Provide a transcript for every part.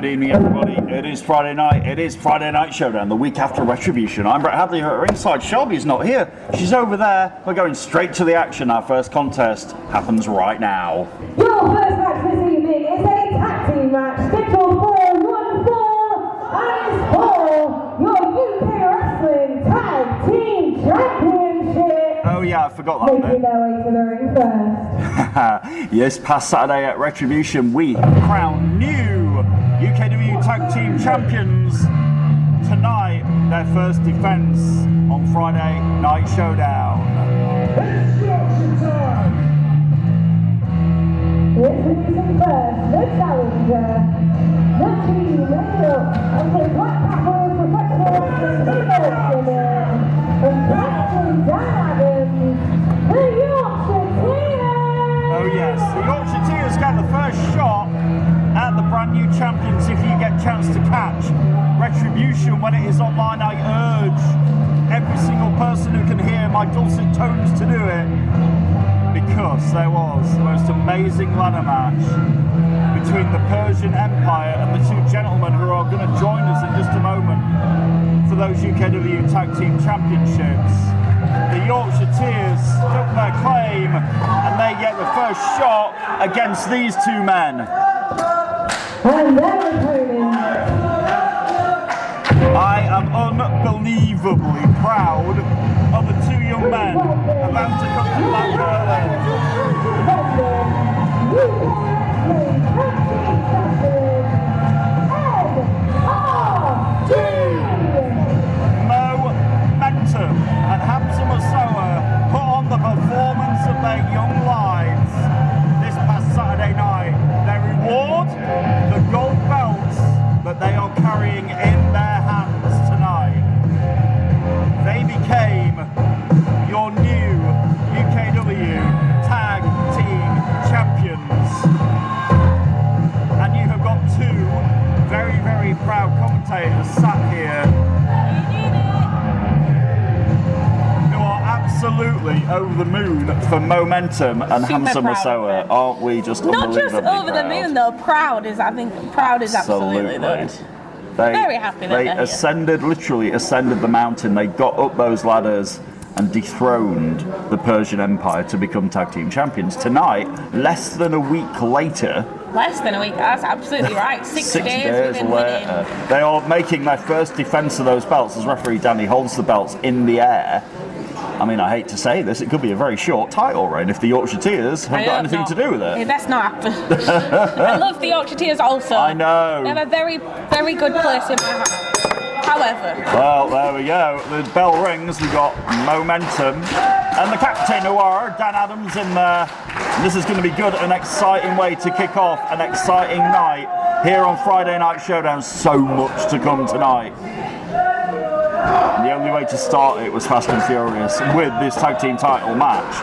evening, everybody. It is Friday night. It is Friday Night Showdown, the week after Retribution. I'm Brett Hadley here at ringside. Shelby's not here. She's over there. We're going straight to the action. Our first contest happens right now. Your first match this evening is a tag team match scheduled for one fall, and it's for your UK Wrestling Tag Team Championship. Oh yeah, I forgot that Making bit. their way to the ring first. Yes, past Saturday at Retribution, we crown new UKW Tag Team Champions. Tonight, their first defense on Friday Night Showdown. Introducing first, the challenger, the team made up of the Blackpool Professional Wrestling Women, and Captain Dan Adams, the Yorkshire Tears. Oh yes, the Yorkshire Tears get the first shot at the brand new champions if you get a chance to catch Retribution when it is online. I urge every single person who can hear my dulcet tones to do it, because there was the most amazing ladder match between the Persian Empire and the two gentlemen who are going to join us in just a moment for those UKW Tag Team Championships. The Yorkshire Tears took their claim and they get the first shot against these two men. And their opponent. I am unbelievably proud of the two young men of Anticook and Momentum and Hamza Masoa put on the performance of their young lives this past Saturday night. Their reward, the gold belts that they are carrying in their hands tonight. They became your new UKW Tag Team Champions. And you have got two very, very proud commentators sat here who are absolutely over the moon for Momentum and Hamza Masoa. Aren't we just not unbelievably just over the moon though, proud is absolutely the word. Very happy that they they're ascended, literally ascended the mountain. They got up those ladders and dethroned the Persian Empire to become tag team champions. Tonight, less than a week later. Less than a week, that's absolutely right. Six days within later, they are making their first defense of those belts as referee Danny holds the belts in the air. I mean, I hate to say this, it could be a very short title reign if the Yorkshire Tears have got anything to do with it. That's not happen. I love the Yorkshire Tears also. I know. They have a very, very good place in my heart. However. Well, there we go. The bell rings, we've got Momentum and the Captain Noir, Dan Adams in there. And this is going to be good, an exciting way to kick off an exciting night here on Friday Night Showdown. So much to come tonight. And the only way to start it was fast and furious with this tag team title match.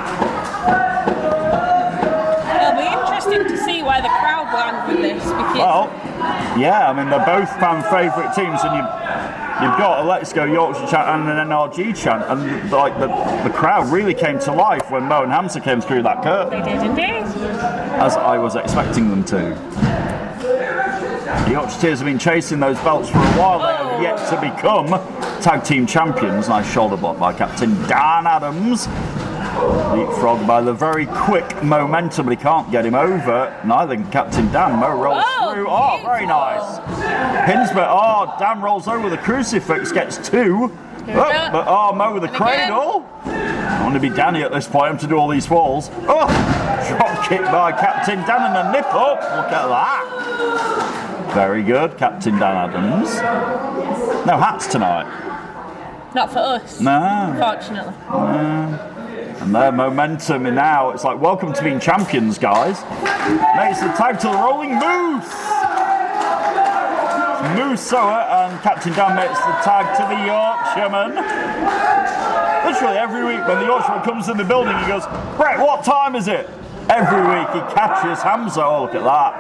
It'll be interesting to see where the crowd land with this, because well, yeah, I mean they're both fan favourite teams, and you've got a Let's Go Yorkshire chant and an NRG chant, and like the crowd really came to life when Mo and Hamza came through that curtain. They did indeed. As I was expecting them to. The Yorkshire Tears have been chasing those belts for a while. They have yet to become tag team champions. Nice shoulder block by Captain Dan Adams. Leapfrog by the very quick Momentum, but he can't get him over. Neither can Captain Dan. Mo rolls through. Oh, very nice. Pinsbet. Oh, Dan rolls over the crucifix, gets two. Mo with the cradle. I want to be Danny at this point. I'm to do all these falls. Oh, drop kick by Captain Dan and a nip up. Look at that. Very good, Captain Dan Adams. No hats tonight. Not for us. No. Unfortunately. And their Momentum in now. It's like, welcome to being champions, guys. Makes the tag to the Rolling Moose. Mooseoa and Captain Dan makes the tag to the Yorkshireman. Literally every week when the Yorkshireman comes in the building, he goes, Brett, what time is it? Every week he catches Hamza. Oh, look at that.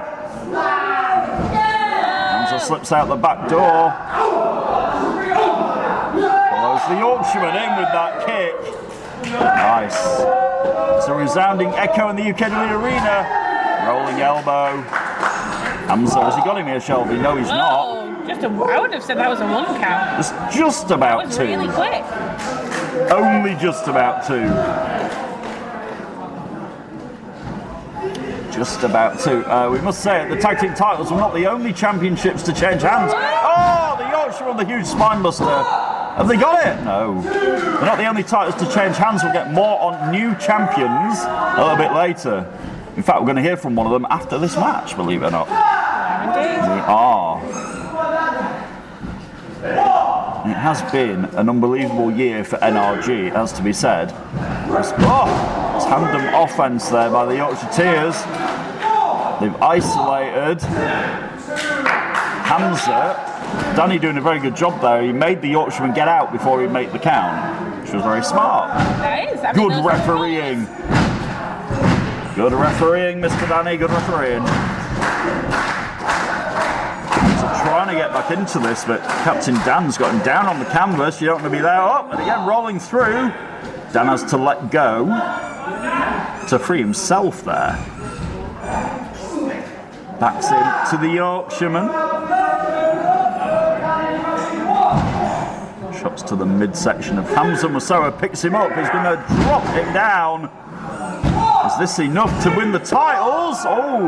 Hamza slips out the back door. Follows the Yorkshireman in with that kick. Nice. It's a resounding echo in the UKW arena. Rolling elbow. Hamza, has he got him here, Shelby? No, he's not. Oh, I would have said that was a 1 count. It's just about That was 2. really quick. Only just about 2. Just about 2. We must say, the tag team titles were not the only championships to change hands. Oh, the Yorkshire on the huge spinebuster. Have they got it? No. They're not the only titles to change hands. We'll get more on new champions a little bit later. In fact, we're going to hear from one of them after this match, believe it or not. Indeed. We are. It has been an unbelievable year for NRG, it has to be said. Tandem offence there by the Yorkshireteers. They've isolated Hamza. Danny doing a very good job there. He made the Yorkshireman get out before he made the count, which was very smart. That is. Good refereeing. Good refereeing, Mr. Danny. Good refereeing. So trying to get back into this, but Captain Dan's got him down on the canvas. You don't want to be there. Oh, and again, rolling through. Dan has to let go to free himself there. Backs in to the Yorkshireman. Shots to the midsection of Hamza. Musoa picks him up. He's going to drop him down. Is this enough to win the titles? Oh,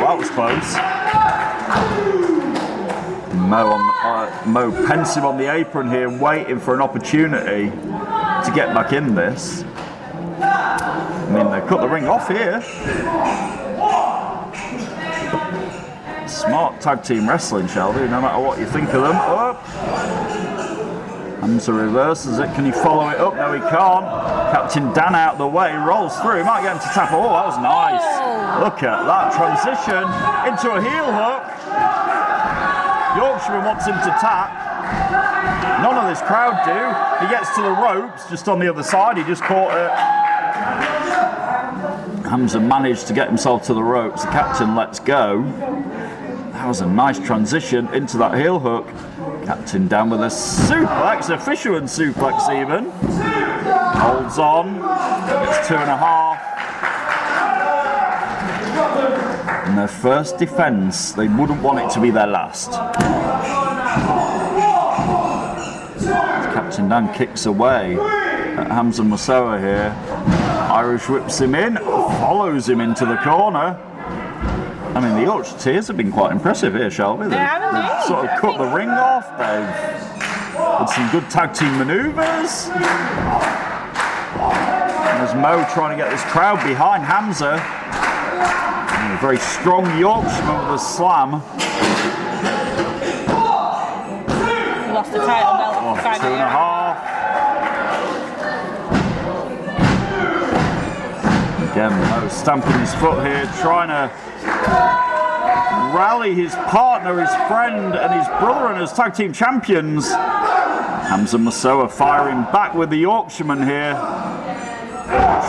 that was close. Mo pensive on the apron here, waiting for an opportunity to get back in this. I mean, they cut the ring off here. Smart tag team wrestling, Shelby, no matter what you think of them. Oh. Hamza reverses it. Can he follow it up? No, he can't. Captain Dan out of the way, rolls through. Might get him to tap. Oh, that was nice. Look at that transition into a heel hook. Yorkshireman wants him to tap. None of this crowd do. He gets to the ropes, just on the other side. He just caught it. Hamza managed to get himself to the ropes. The captain lets go. That was a nice transition into that heel hook. Captain down with a suplex, a fisherman suplex even. Holds on. It's 2.5. And their first defence. They wouldn't want it to be their last. Captain Dan kicks away at Hamza Musoa here. Irish whips him in, follows him into the corner. I mean, the Yorkshireteers have been quite impressive here, Shelby. They've sort of cut the ring off. They've had some good tag team manoeuvres. And there's Mo trying to get this crowd behind Hamza. And a very strong Yorkshireman with a slam. He lost the title belt. 2.5. Again, Mo stamping his foot here, trying to rally his partner, his friend, and his brother and as tag team champions. Hamza Musoa firing back with the Yorkshireman here.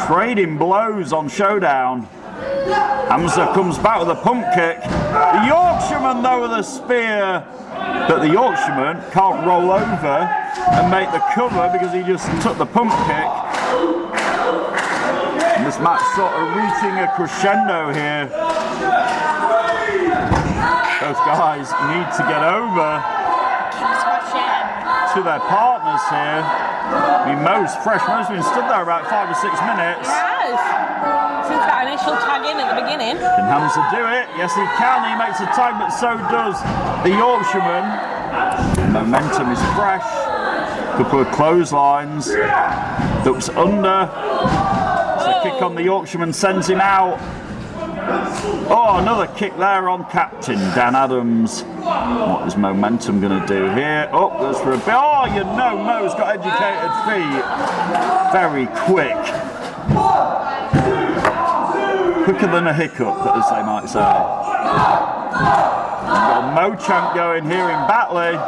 Trading blows on Showdown. Hamza comes back with a pump kick. The Yorkshireman though with a spear. But the Yorkshireman can't roll over and make the cover because he just took the pump kick. And this match sort of reaching a crescendo here. Those guys need to get over to their partners here. I mean, Mo's fresh. Mo's been stood there about 5 or 6 minutes. He has. Since that initial tag in at the beginning. Can Hamza do it? Yes, he can. He makes a tag, but so does the Yorkshireman. Momentum is fresh. Couple of clotheslines. Ducks under. So a kick on the Yorkshireman sends him out. Oh, another kick there on Captain Dan Adams. What is Momentum going to do here? Oh, goes for a bit. Oh, you know Mo's got educated feet. Very quick. Quicker than a hiccup, as they might say. We've got a Mo chant going here in Batley.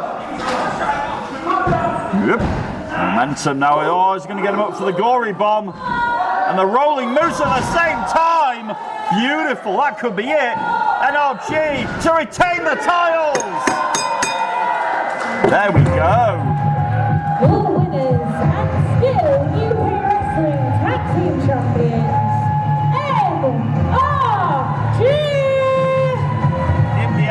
Yep. Momentum now. Oh, he's going to get him up for the gory bomb. And the rolling moose at the same time. Beautiful, that could be it. NRG to retain the titles. There we go. Your winners and still UK Wrestling Tag Team Champions, NRG! In the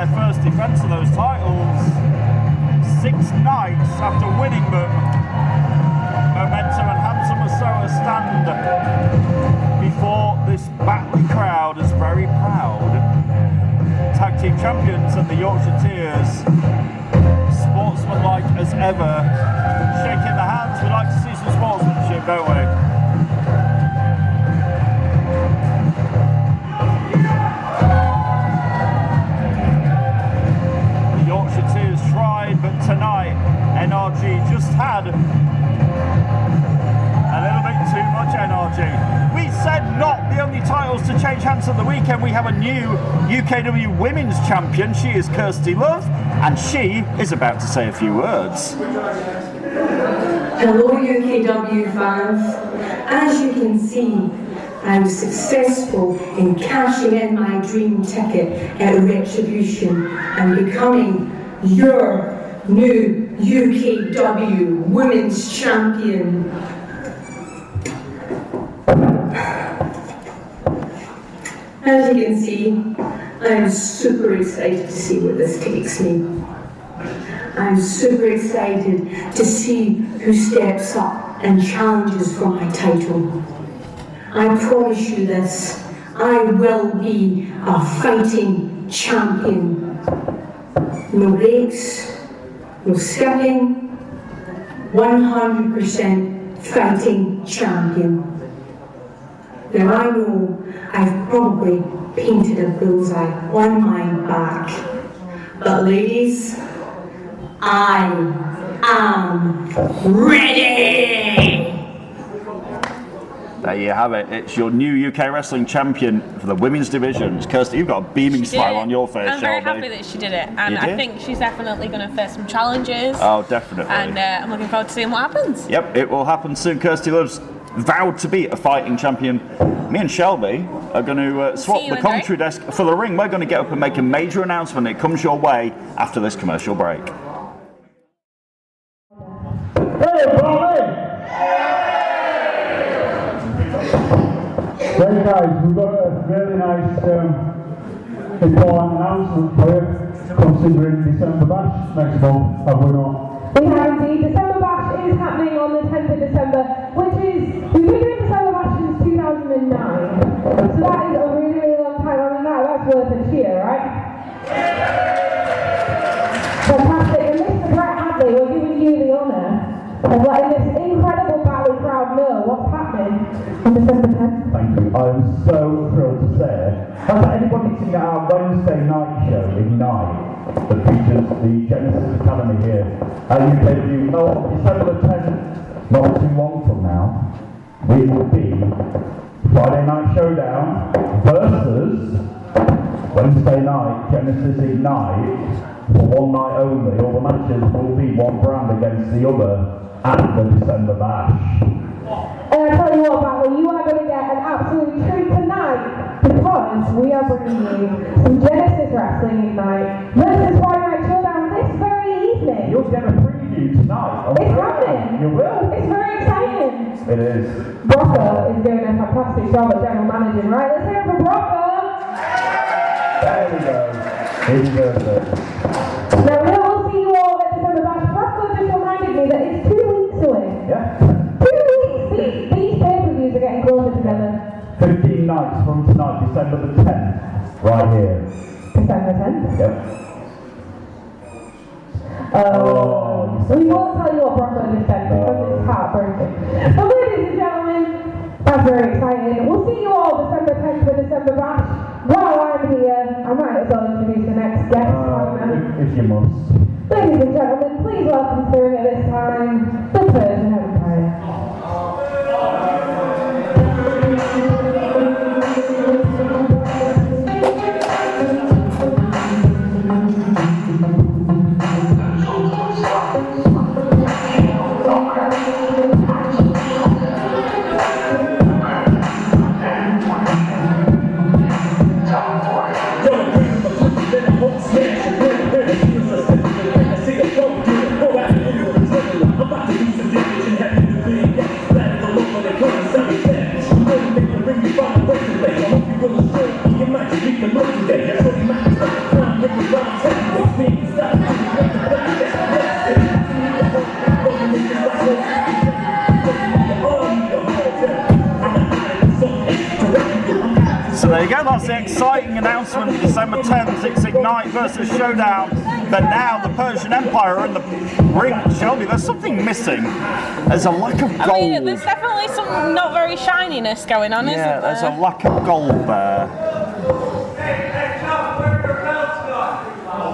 their first defence of those titles 6 nights after winning them. Momentum and Handsome Masoa stand before this Batley crowd is very proud. Tag team champions and the Yorkshire Tears, sportsmanlike as ever, shaking the hands. We like to see some sportsmanship, don't we? The Yorkshire Tears tried, but tonight NRG just had a little bit too much energy. We said not the only titles to change hands at the weekend. We have a new UKW Women's Champion. She is Kirsty Love, and she is about to say a few words. Hello UKW fans. As you can see, I was successful in cashing in my dream ticket at Retribution and becoming your new UKW Women's Champion. As you can see, I'm super excited to see where this takes me. I'm super excited to see who steps up and challenges for my title. I promise you this, I will be a fighting champion. No breaks, no skipping, 100% fighting champion. Now I know I've probably painted a bullseye on my back, but ladies, I am ready! There you have it. It's your new UK Wrestling Champion for the women's division. Kirsty, you've got a beaming smile on your face, I'm very Shelby. happy that she did it, and I think she's definitely going to face some challenges. Oh, definitely. And I'm looking forward to seeing what happens. Yep, it will happen soon. Kirsty Love's vowed to be a fighting champion. Me and Shelby are going to swap the commentary desk for the ring. We're going to get up and make a major announcement. It comes your way after this commercial break. Hey, Bobby! Right, guys, we've got a really nice important announcement for you, considering December Bash next month, have we not? We have indeed. December Bash is happening on the 10th of December, which is, we've been doing December Bash since 2009. So that is a really, really long time. I mean, that's worth a cheer, right? Fantastic. And Mr. Brett Hadley, we're giving you the honour of letting this incredible Batley crowd know what's happening on December 10th. Thank you. I'm so thrilled to say it. Has anybody seen our Wednesday night show, Ignite, that features the Genesis Academy here at UKW? No, December the 10th, not too long from now, we will be Friday Night Showdown versus Wednesday night Genesis Ignite for one night only. All the matches will be one brand against the other at the December Bash. And I tell you what, Batley, you are going to get an absolute treat tonight because we are bringing you some Genesis Wrestling Ignite versus Friday Night Showdown this very evening. You'll get a preview tonight. It's happening. You will. It's very exciting. It is. Brocco is doing a fantastic job at general managing, right? Let's hear it for Brocco. There we go. He deserves it. Now, we will see you all at December Bash. Brocco just reminded me that it's 2 weeks away. Yeah. 2 weeks. These pay-per-views are getting closer together. 15 nights from tonight, December the 10th, right here. December 10th? Yep. We won't tell you what Brocco just said because it's heartbreaking. But ladies and gentlemen, that's very exciting. We'll see you all December 10th for December Bash. While I'm here, I might as well introduce the next guest. If you must. Ladies and gentlemen, please welcome to the ring at this time, the Persian Empire. I'm about to do some that's the exciting announcement. December 10th, it's Ignite versus Showdown. But now the Persian Empire are in the ring. Shelby, there's something missing. There's a lack of gold. I mean, there's definitely some not very shininess going on, isn't there? Yeah, there's a lack of gold there.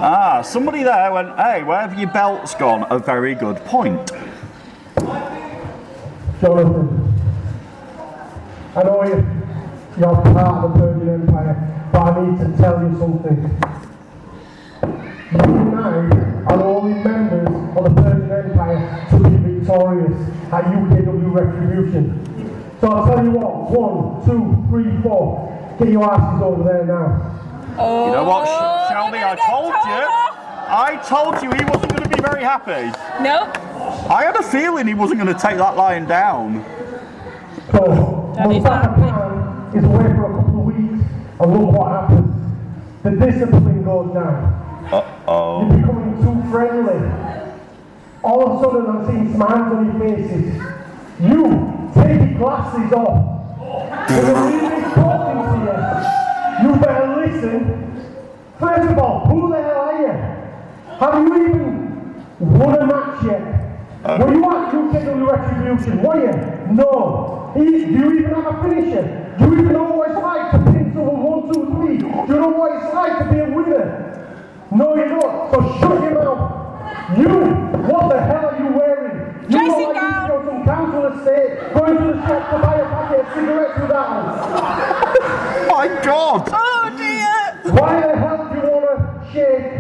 Ah, somebody there went, hey, where have your belts gone? A very good point. Jonathan, I know you're part of the Persian Empire, but I need to tell you something. You and I are the only members of the Persian Empire to be victorious at UKW Retribution. So I'll tell you what, 1, 2, 3, 4, get your asses over there now. Oh, You know what, Shelby, I told you he wasn't going to be very happy. Nope. I had a feeling he wasn't going to take that lion down. So, Mustafa Khan is away for a couple of weeks, and look what happens. The discipline goes down. Uh-oh. You're becoming too friendly. All of a sudden I'm seeing smiles on your faces. You, take your glasses off. When the leader's talking to you, you better listen. First of all, who the hell are you? Have you even won a match yet? Were you at UKW Retribution? Were you? No. Do you even have a finisher? Do you even know what it's like to pin someone 1, 2, 3? Do you know what it's like to be a winner? No, you don't. So shut your mouth. You, what the hell are you wearing? You Chasing look like down. you go from council estate, going to the shop to buy a packet of cigarettes with that one. My God! Oh dear! Why the hell do you want to shake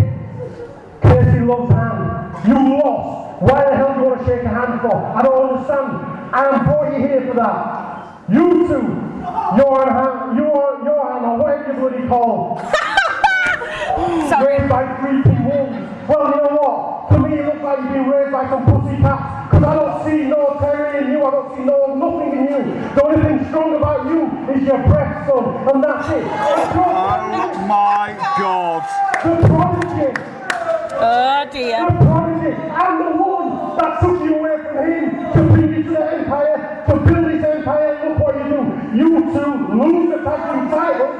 Kirsty Love's hand? You lost. Why the hell do you want to shake a hand for? I don't understand. I brought you here for that. You two, your hand, or whatever you bloody call. Sorry. Raised by 3 P1s. Well, you know what? To me, it looks like you've been raised by some pussycats. Because I don't see no terror in you. I don't see nothing in you. The only thing strong about you is your breath, son. And that's it. Oh my God! The prodigy. Oh dear. The prodigy. I'm the one that took you away from him to bring you to the empire, to build this empire. Look what you do. You two lose the tag team titles.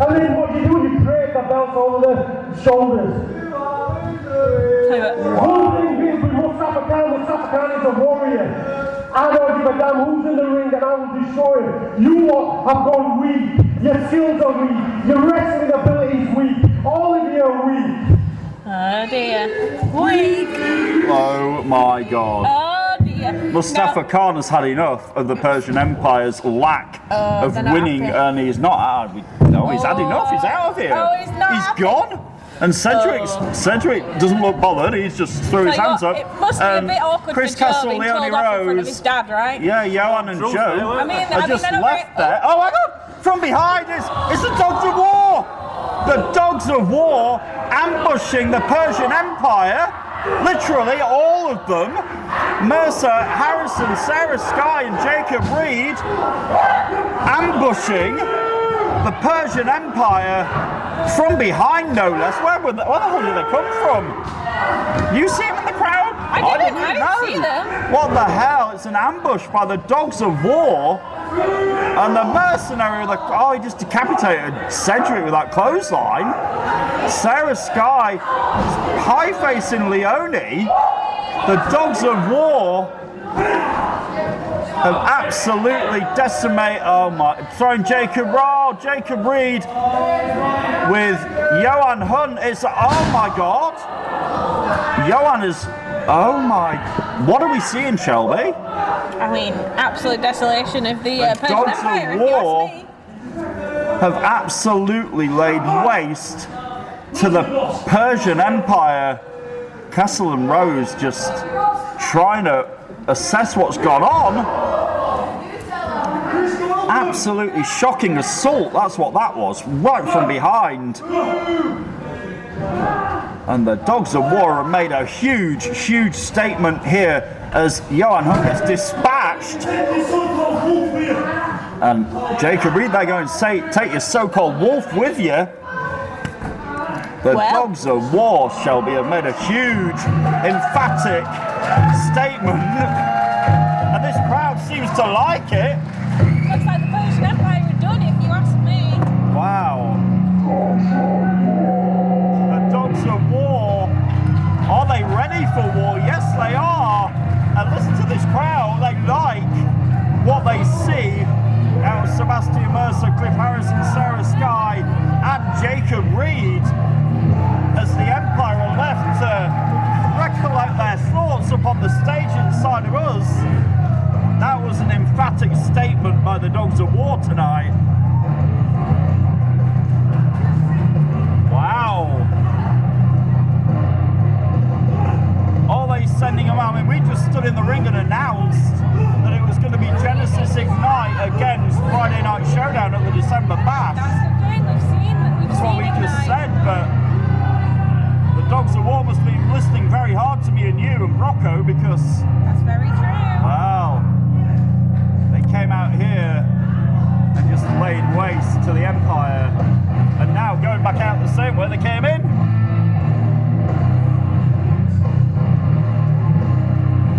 And then what you do, you drape the belt over the shoulders. One thing is with Mustafa Khan is a warrior. I don't give a damn who's in the ring and I will destroy him. You lot have gone weak. Your skills are weak. Your wrestling ability is weak. All of you are weak. Oh dear. Weak. Oh my God! Oh dear. Mustafa Khan has had enough of the Persian Empire's lack of they're not winning, happy. and he's not out. No, he's had enough. He's out of here. Oh, he's not He's happy. gone. And Cedric doesn't look bothered. He's just threw his Tell you hands what, up. It must be a bit awkward Chris for Joe Castle, being Leonie told off in front of his Rose, dad, right? yeah, Johan and Joe I mean, are just I don't left know. there. Oh my God! From behind it's the Dogs of War. The Dogs of War ambushing the Persian Empire. Literally all of them. Mercer, Harrison, Sarah Sky, and Jacob Reed ambushing the Persian Empire from behind, no less. Where the hell did they come from? You see them in the crowd? I didn't see them. What the hell? It's an ambush by the Dogs of War. And the mercenary, he just decapitated Cedric with that clothesline. Sarah Sky, high-facing Leonie. The Dogs of War have absolutely decimated. Oh my! Throwing Jacob Reed with Johan Hunt. It's oh my God! Johan is. Oh my! What are we seeing, Shelby? I mean, absolute desolation of the Persian Dogs Empire, of if you War ask me. have absolutely laid waste to the Persian Empire. Castle and Rose just trying to assess what's gone on. Absolutely shocking assault, that's what that was, right from behind. And the Dogs of War have made a huge statement here as Johan Hunt is dispatched. And Jacob Reed, they're going to say, take your so-called wolf with you. The Dogs of War, Shelby, have made a huge, emphatic statement. And this crowd seems to like it. Looks like the Persian Empire are done, if you ask me. Wow. The Dogs of War, are they ready for war? Yes, they are. And listen to this crowd, they like what they see out of Sebastian Mercer, Cliff Harrison, Sarah Sky, and Jacob Reed as the Empire are left to recollect their thoughts upon the stage inside of us. That was an emphatic statement by the Dogs of War tonight. Wow. Are they sending them out? I mean, we just stood in the ring and announced that it was going to be Genesis Ignite against Friday Night Showdown at the December Bash. That's the thing, That's what we just said, but the Dogs of War must have been listening very hard to me and you and Rocco, because That's very true. wow, they came out here and just laid waste to the Empire, and now going back out the same way they came in.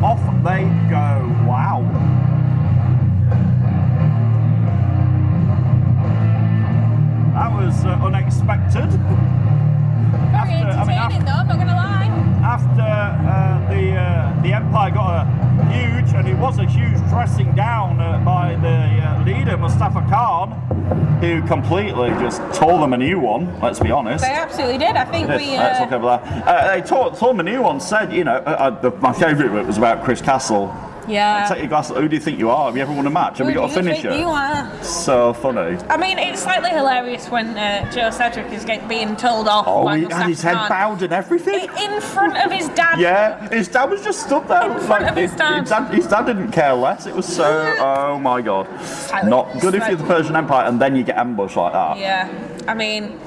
Off they go. Wow. That was unexpected. Very entertaining though, I'm not gonna lie. After the Empire got a huge, and it was a huge dressing down by the leader Mustafa Khan, who completely just tore them a new one. Let's be honest. They absolutely did. I think we. Let's look over there. They tore them a new one. Said, you know, my favourite bit was about Chris Castle. Yeah. Take your glass. Who do you think you are? Have you ever won a match? Have we got a finisher? You are. So funny. I mean, it's slightly hilarious when Joe Cedric is being told off. Oh, by he had his head bowed and everything. In front of his dad. Yeah, his dad was just stood there. In front of his dad. His dad didn't care less. It was so, oh my God. Not good if you're the Persian Empire and then you get ambushed like that. Yeah, I mean,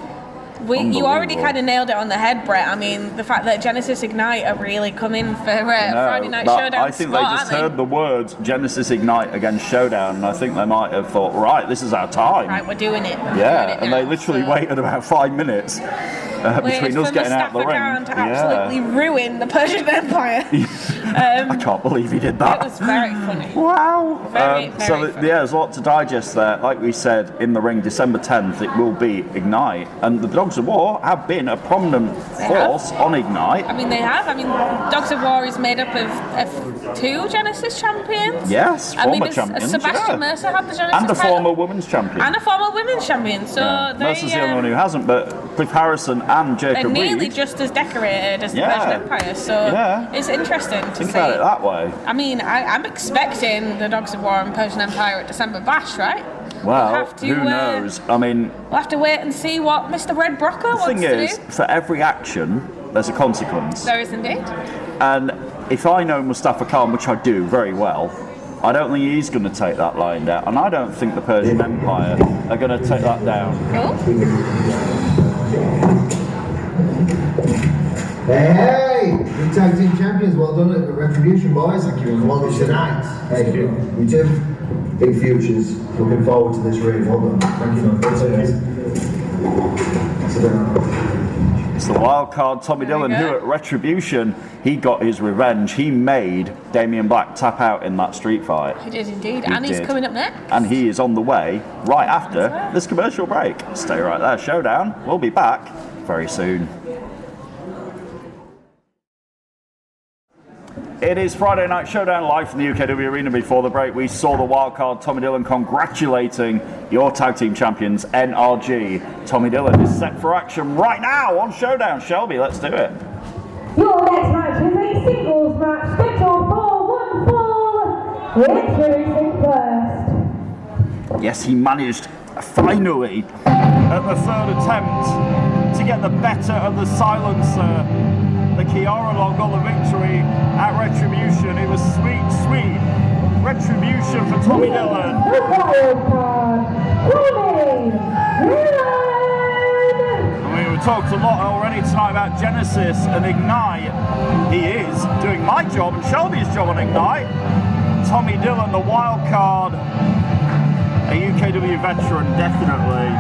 you already kind of nailed it on the head, Brett. I mean, the fact that Genesis Ignite are really coming for Friday Night Showdown. I think they just heard the words Genesis Ignite against Showdown, and I think they might have thought, right, this is our time. Right, we're doing it. Yeah, and they literally waited about 5 minutes between us getting out of the ring. To absolutely ruin the Persian Empire. I can't believe he did that. It was very funny. Wow. Very funny. There's a lot to digest there. Like we said, in the ring, December 10th, it will be Ignite. And the Dogs of War have been a prominent force on Ignite. I mean, they have. I mean, Dogs of War is made up of 2 Genesis champions. Yes, former champions. Sebastian Mercer had the Genesis and a title. former women's champion. And a former women's champion. So Mercer's the only one who hasn't, but Cliff Harrison and Jacob they're nearly Reed, just as decorated as the Persian Empire. So it's interesting to think see. about it that way. I mean, I'm expecting the Dogs of War and Persian Empire at December Bash, right? Well, who knows? I mean, we'll have to wait and see what Mr. Red Brocker wants to do. The thing is, for every action, there's a consequence. There is indeed. And if I know Mustafa Khan, which I do very well, I don't think he's going to take that line down. And I don't think the Persian Empire are going to take that down. Cool. Hey! You tag team champions, well done at the Retribution, boys. Thank you. Well done tonight. Thank you. You too. Big futures. Looking forward to this raid. Well done. Thank you. It's the wild card Tommy Dillon, who at Retribution, he got his revenge. He made Damien Black tap out in that street fight. He did indeed. He's coming up next. And he is on the way right after this commercial break. Stay right there. Showdown. We'll be back very soon. It is Friday Night Showdown live from the UKW Arena. Before the break, we saw the wildcard Tommy Dillon congratulating your tag team champions, NRG. Tommy Dillon is set for action right now on Showdown. Shelby, let's do it. Your next match is a singles match scheduled for 1 fall. Introducing first. Yes, he managed finally at the third attempt to get the better of the silencer. The Kiara Long got the victory at Retribution. It was sweet, sweet retribution for Tommy Dillon. The wild card, Tommy Dillon. I mean, we've talked a lot already tonight about Genesis and Ignite. He is doing my job and Shelby's job on Ignite. Tommy Dillon, the wild card, a UKW veteran, definitely.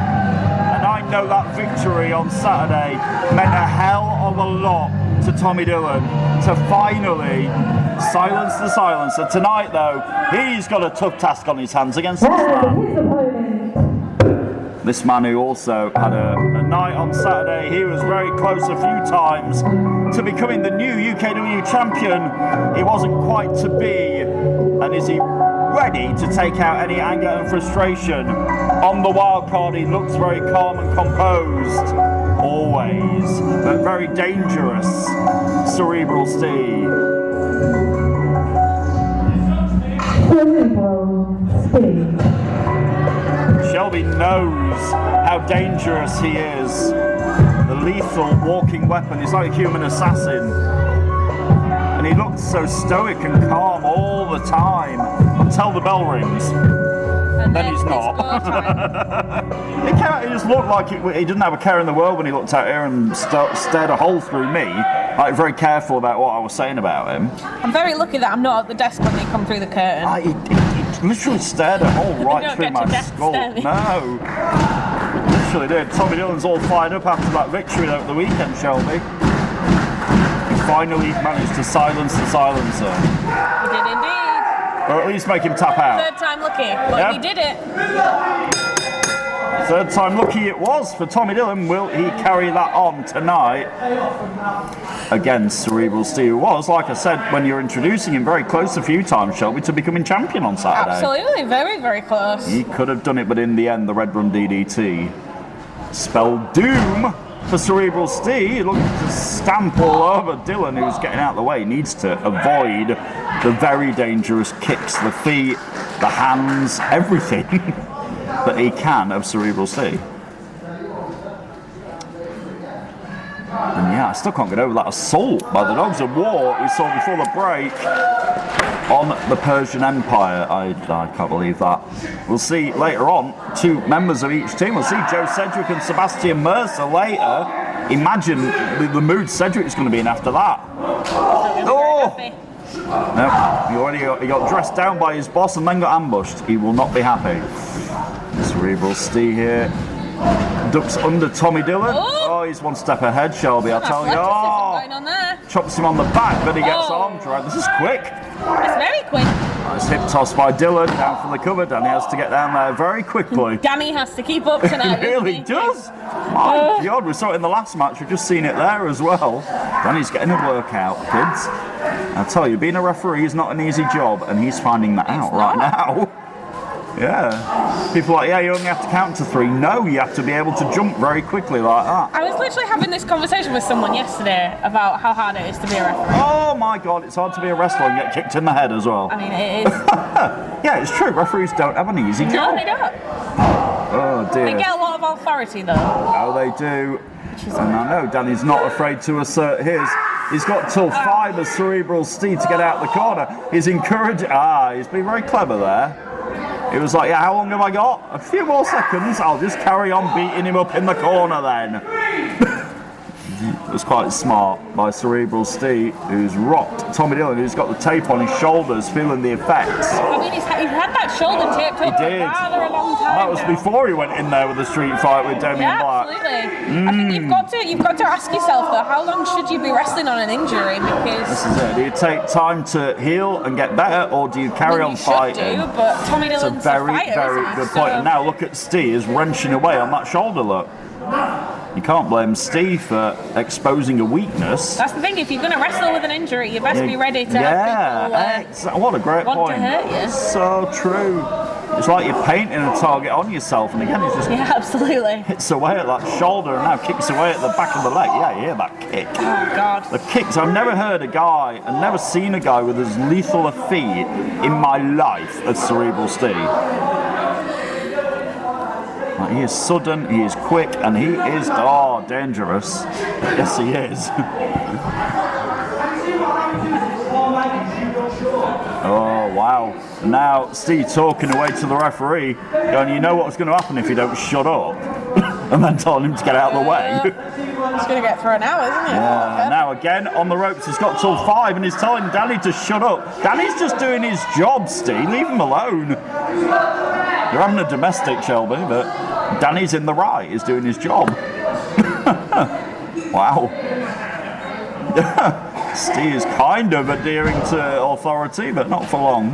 And I know that victory on Saturday meant a hell of a lot to Tommy Dillon to finally silence the silencer. Tonight, though, he's got a tough task on his hands against this man. This man who also had a night on Saturday, he was very close a few times to becoming the new UKW champion. He wasn't quite to be, and is he ready to take out any anger and frustration? On the wild card, he looks very calm and composed, always, but very dangerous. Cerebral Steve. Cerebral Steve. Shelby knows how dangerous he is. The lethal walking weapon. He's like a human assassin. And he looks so stoic and calm all the time until the bell rings. And then he's not. He just looked like he didn't have a care in the world when he looked out here and stared a hole through me. Like, very careful about what I was saying about him. I'm very lucky that I'm not at the desk when they come through the curtain. He literally stared a hole right through my skull. No. Literally did. Tommy Dillon's all fired up after that victory over the weekend, Shelby. He finally managed to silence the silencer. He did indeed. Or at least make him tap out. Third time lucky, but Yep. he did it. Third time lucky it was for Tommy Dillon. Will he carry that on tonight against Cerebral Steve, who was, like I said, when you're introducing him, very close a few times, Shelby, to becoming champion on Saturday. Absolutely, very, very close. He could have done it, but in the end, the Red Rum DDT spelled doom for Cerebral Steve. Looking to stamp all over Dillon, who's getting out of the way. He needs to avoid the very dangerous kicks, the feet, the hands, everything that he can of Cerebral Steve. And yeah, I still can't get over that assault by the Dogs of War we saw before the break on the Persian Empire. I can't believe that. We'll see later on 2 members of each team. We'll see Joe Sedgwick and Sebastian Mercer later. Imagine the mood Sedgwick's going to be in after that. Oh! No, he got dressed down by his boss and then got ambushed. He will not be happy. Cerebral Steve here ducks under Tommy Dillon. Oh, he's one step ahead, Shelby, I'll tell you. Oh, going on there. Chops him on the back, but he gets arm dragged. This is quick. It's very quick. Nice hip toss by Dillon, down from the cover. Danny has to get down there very quickly. Danny has to keep up tonight. He really does. My God, we saw it in the last match. We've just seen it there as well. Danny's getting a workout, kids. I'll tell you, being a referee is not an easy job, and he's finding that out right now. Yeah. People are like, yeah, you only have to count to 3. No, you have to be able to jump very quickly like that. I was literally having this conversation with someone yesterday about how hard it is to be a referee. Oh my God, it's hard to be a wrestler and get kicked in the head as well. I mean, it is. Yeah, it's true. Referees don't have an easy job. No, they don't. Oh dear. They get a lot of authority though. Oh, they do. And I know Danny's not afraid to assert his. He's got till 5 as Cerebral Steve to get out the corner. He's encouraging. He's been very clever there. It was like, yeah, how long have I got? A few more seconds. I'll just carry on beating him up in the corner then. It was quite smart by Cerebral Steve, who's rocked Tommy Dillon, who's got the tape on his shoulders, feeling the effects. I mean, he's had that shoulder taped up for rather a long time. That was now. before he went in there with the street fight with Damien Black. Absolutely. I think you've got to ask yourself though, how long should you be wrestling on an injury? Because this is it. Do you take time to heal and get better, or do you carry on fighting? You should do, but Tommy Dillon's a very, a fighter, very good point. And now look at Steve is wrenching away on that shoulder. Look. You can't blame Steve for exposing a weakness. That's the thing, if you're going to wrestle with an injury, you best be ready to have people what a great want point. to hurt you. So true. It's like you're painting a target on yourself, and again, he just absolutely hits away at that shoulder and now kicks away at the back of the leg. Yeah, you hear that kick. Oh, God. The kicks, I've never heard a guy, and never seen a guy with as lethal a feet in my life as Cerebral Steve. He is sudden, he is quick, and he is, dangerous. Yes, he is. Oh, wow. Now, Steve talking away to the referee, going, you know what's going to happen if you don't shut up? And then telling him to get out of the way. He's going to get thrown out, isn't he? Yeah, now again, on the ropes, he's got till 5, and he's telling Danny to shut up. Danny's just doing his job, Steve. Leave him alone. You're having a domestic, Shelby, but Danny's in the right. He's doing his job. Wow. Steve is kind of adhering to authority, but not for long.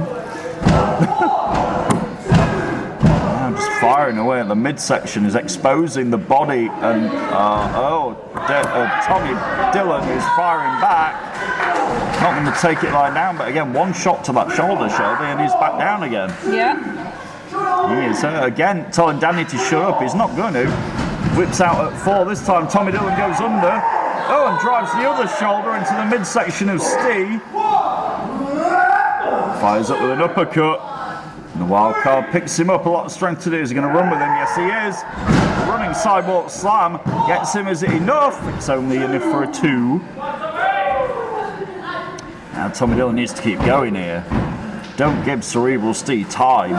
Just firing away at the midsection is exposing the body, and Tommy Dillon is firing back. Not going to take it lying down, but again, one shot to that shoulder, Shelby, and he's back down again. Yeah. He is again telling Danny to shut up. He's not going to. Whips out at 4. This time, Tommy Dillon goes under. Oh, and drives the other shoulder into the midsection of Steve. Fires up with an uppercut. And the wild card picks him up. A lot of strength to do. Is he going to run with him? Yes, he is. Running sidewalk slam. Gets him. Is it enough? It's only enough for a 2. Now Tommy Dillon needs to keep going here. Don't give Cerebral Steve time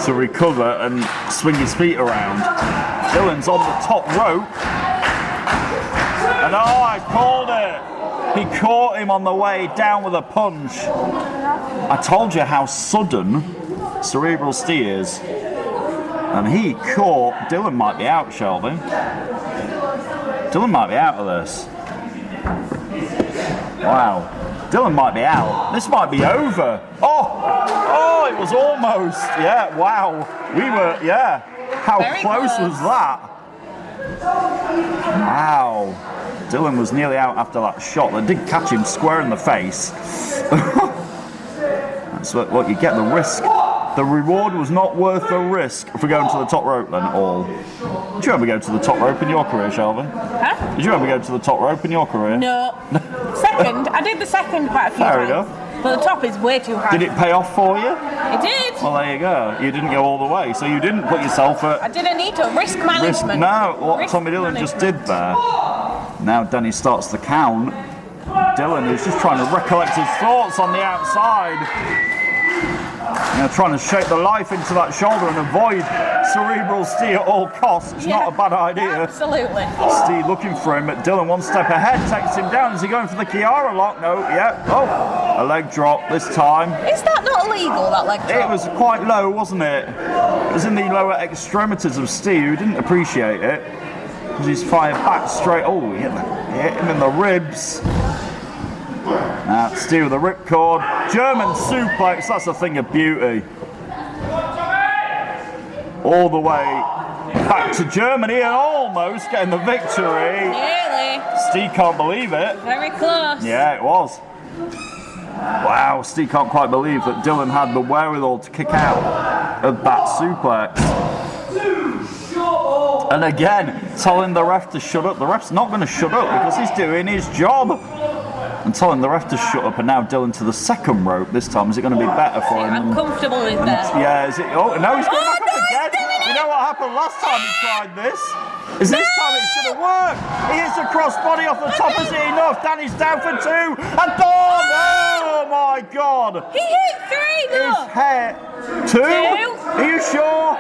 to recover and swing his feet around. Dillon's on the top rope. And I called it. He caught him on the way down with a punch. I told you how sudden Cerebral Steve is. And he caught. Dillon might be out, Shelby. Dillon might be out of this. Wow. Dillon might be out. This might be over. Oh, it was almost. Yeah, wow. We were, yeah. How close was that? Wow. Dillon was nearly out after that shot. They did catch him square in the face. That's what you get, the risk. The reward was not worth the risk for going to the top rope then, all. Did you ever go to the top rope in your career, Shelby? Huh? Did you ever go to the top rope in your career? No. Second. I did the second quite a few Fair times. enough. But the top is way too high. Did it pay off for you? It did. Well, there you go. You didn't go all the way, so you didn't put yourself at I didn't need to. Risk management. No, what Risk Tommy Dillon management. just did there. Now Danny starts the count. Dillon is just trying to recollect his thoughts on the outside. Now trying to shake the life into that shoulder and avoid Cerebral Steve at all costs. It's not a bad idea. Absolutely. Steve looking for him, but Dillon one step ahead, takes him down. Is he going for the Kiara lock? No, yeah. Oh, a leg drop this time. Is that not illegal, that leg drop? It was quite low, wasn't it? It was in the lower extremities of Steve, who didn't appreciate it. Because he's fired back straight. Oh, he hit him in the ribs. Now, Steve with the ripcord. German suplex, that's a thing of beauty. All the way back to Germany and almost getting the victory. Nearly. Steve can't believe it. Very close. Yeah, it was. Wow, Steve can't quite believe that Dillon had the wherewithal to kick out of that suplex. And again, telling the ref to shut up. The ref's not going to shut up because he's doing his job. And telling the ref to shut up, and now Dillon to the second rope. This time, is it going to be better for him? I'm comfortable with that. Yeah, is it? Oh, no, he's going back up again. You know what happened last time he tried this? Is this time it's going to work? He hits a crossbody off the top. Is it enough? Danny's down for 2. And Thorne! Oh my God! He hit 3, His look! head. 2? Are you sure?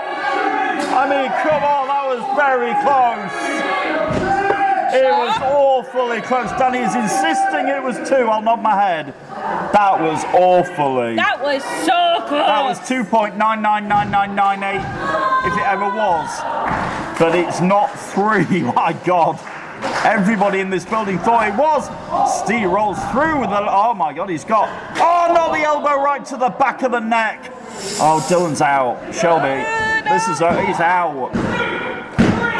I mean, come on, that was very close. It was awfully close. Danny is insisting it was 2. I'll nod my head. That was awfully. That was so close. That was 2.999998, if it ever was. But it's not 3. My God. Everybody in this building thought it was. Steve rolls through with the. Oh my God, he's got. Oh no, the elbow right to the back of the neck. Oh, Dillon's out. Shelby, this is. He's out.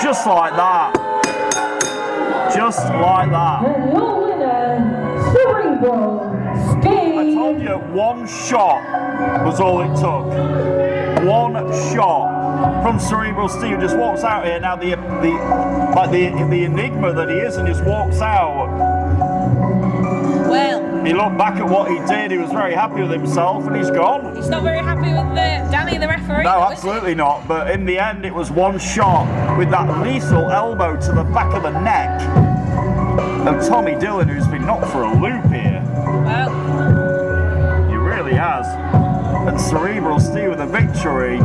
Just like that. Just like that. And your winner, Cerebral Steve. I told you, one shot was all it took. One shot from Cerebral Steve. Just walks out here now. The enigma that he is, and just walks out. Well, he looked back at what he did. He was very happy with himself, and he's gone. he's not very happy with Danny, the referee. No, was he? absolutely not. But in the end, it was one shot with that lethal elbow to the back of the neck of Tommy Dillon, who's been knocked for a loop here. Well, He really has. And Cerebral Steve with a victory,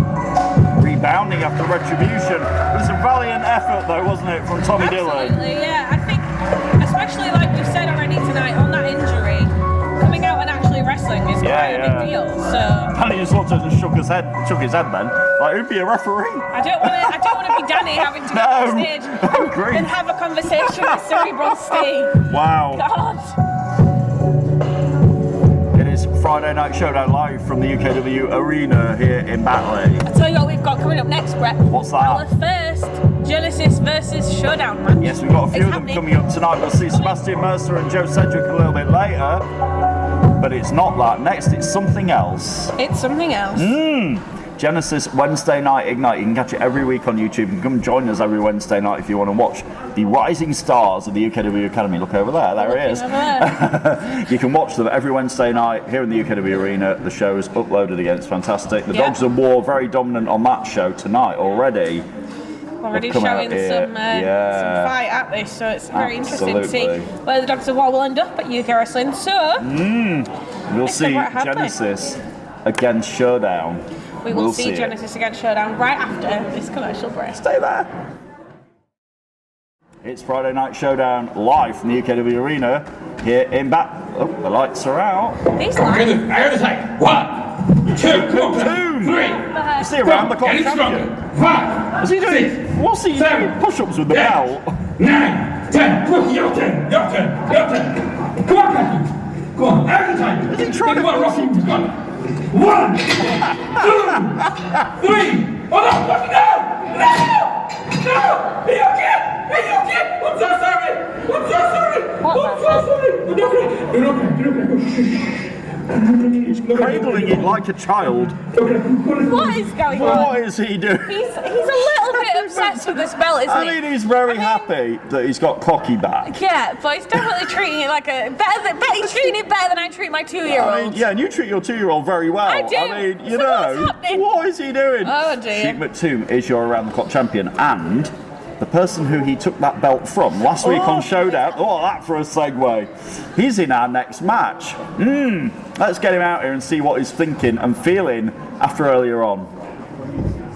rebounding after retribution. It was a valiant effort, though, wasn't it, from Tommy Dillon? absolutely, yeah. I think, especially like we've said already tonight, on that injury, coming out and actually wrestling is quite a big deal. So Danny just looked at us and shook his head then. Like, who'd be a referee? I don't want to be Danny having to go on stage and have a conversation with Cerebral Steve. Wow. God. It is Friday Night Showdown live from the UKW Arena here in Batley. I'll tell you what we've got coming up next, Brett. What's that? Our first Genesis versus Showdown match. Yes, we've got a few It's of them happening. coming up tonight. We'll see Sebastian Mercer and Joe Cedric a little bit later. But it's not that. Next, it's something else. It's something else. Genesis Wednesday Night Ignite. You can catch it every week on YouTube. You can come join us every Wednesday night if you want to watch the rising stars of the UKW Academy. Look over there. There it is. Over there. You can watch them every Wednesday night here in the UKW Arena. The show is uploaded again. It's fantastic. The Yeah. Dogs of War, very dominant on that show tonight already. Already They've come out showing here. some Yeah. fight at this, so it's very interesting to see Absolutely. where the Dogs of War will end up at UK Wrestling. So We'll It's see about happening. Genesis against Showdown. we will We'll see it. Genesis against Showdown right after this commercial break. Stay there. It's Friday Night Showdown live from the UKW Arena here in Oh, the lights are out. These I lines. gotta say, 1, 2, come on, Two. 3. Is he around the clock Get it champion? stronger. 5. Is he doing? What's he doing? Push-ups with the belt. 9, 10. Come on, your turn. Your turn. Your turn. Come on, Matthew. Come on, every time. Is he trying to- Come on, Rocky. Come on. 1, 2, 3. Oh no! No! No! No! Are you okay? Are you okay? I'm so sorry. I'm so sorry. I'm so sorry. You're okay. You're okay. You're okay. Shh. He's cradling it like a child. What is going on? What is he doing? He's a little bit obsessed with this belt, isn't I he? mean, he's very happy that he's got Cocky back. Yeah, but he's definitely treating it like he's treating it better than I treat my 2-year-old. I mean, yeah, and you treat your 2-year-old very well. I do. I mean, you So what's know, happening? what is he doing? Oh, dear. Sheik McToom is your around-the-clock champion, and the person who he took that belt from last week on Showdown. Oh, that for a segue. He's in our next match. Let's get him out here and see what he's thinking and feeling after earlier on.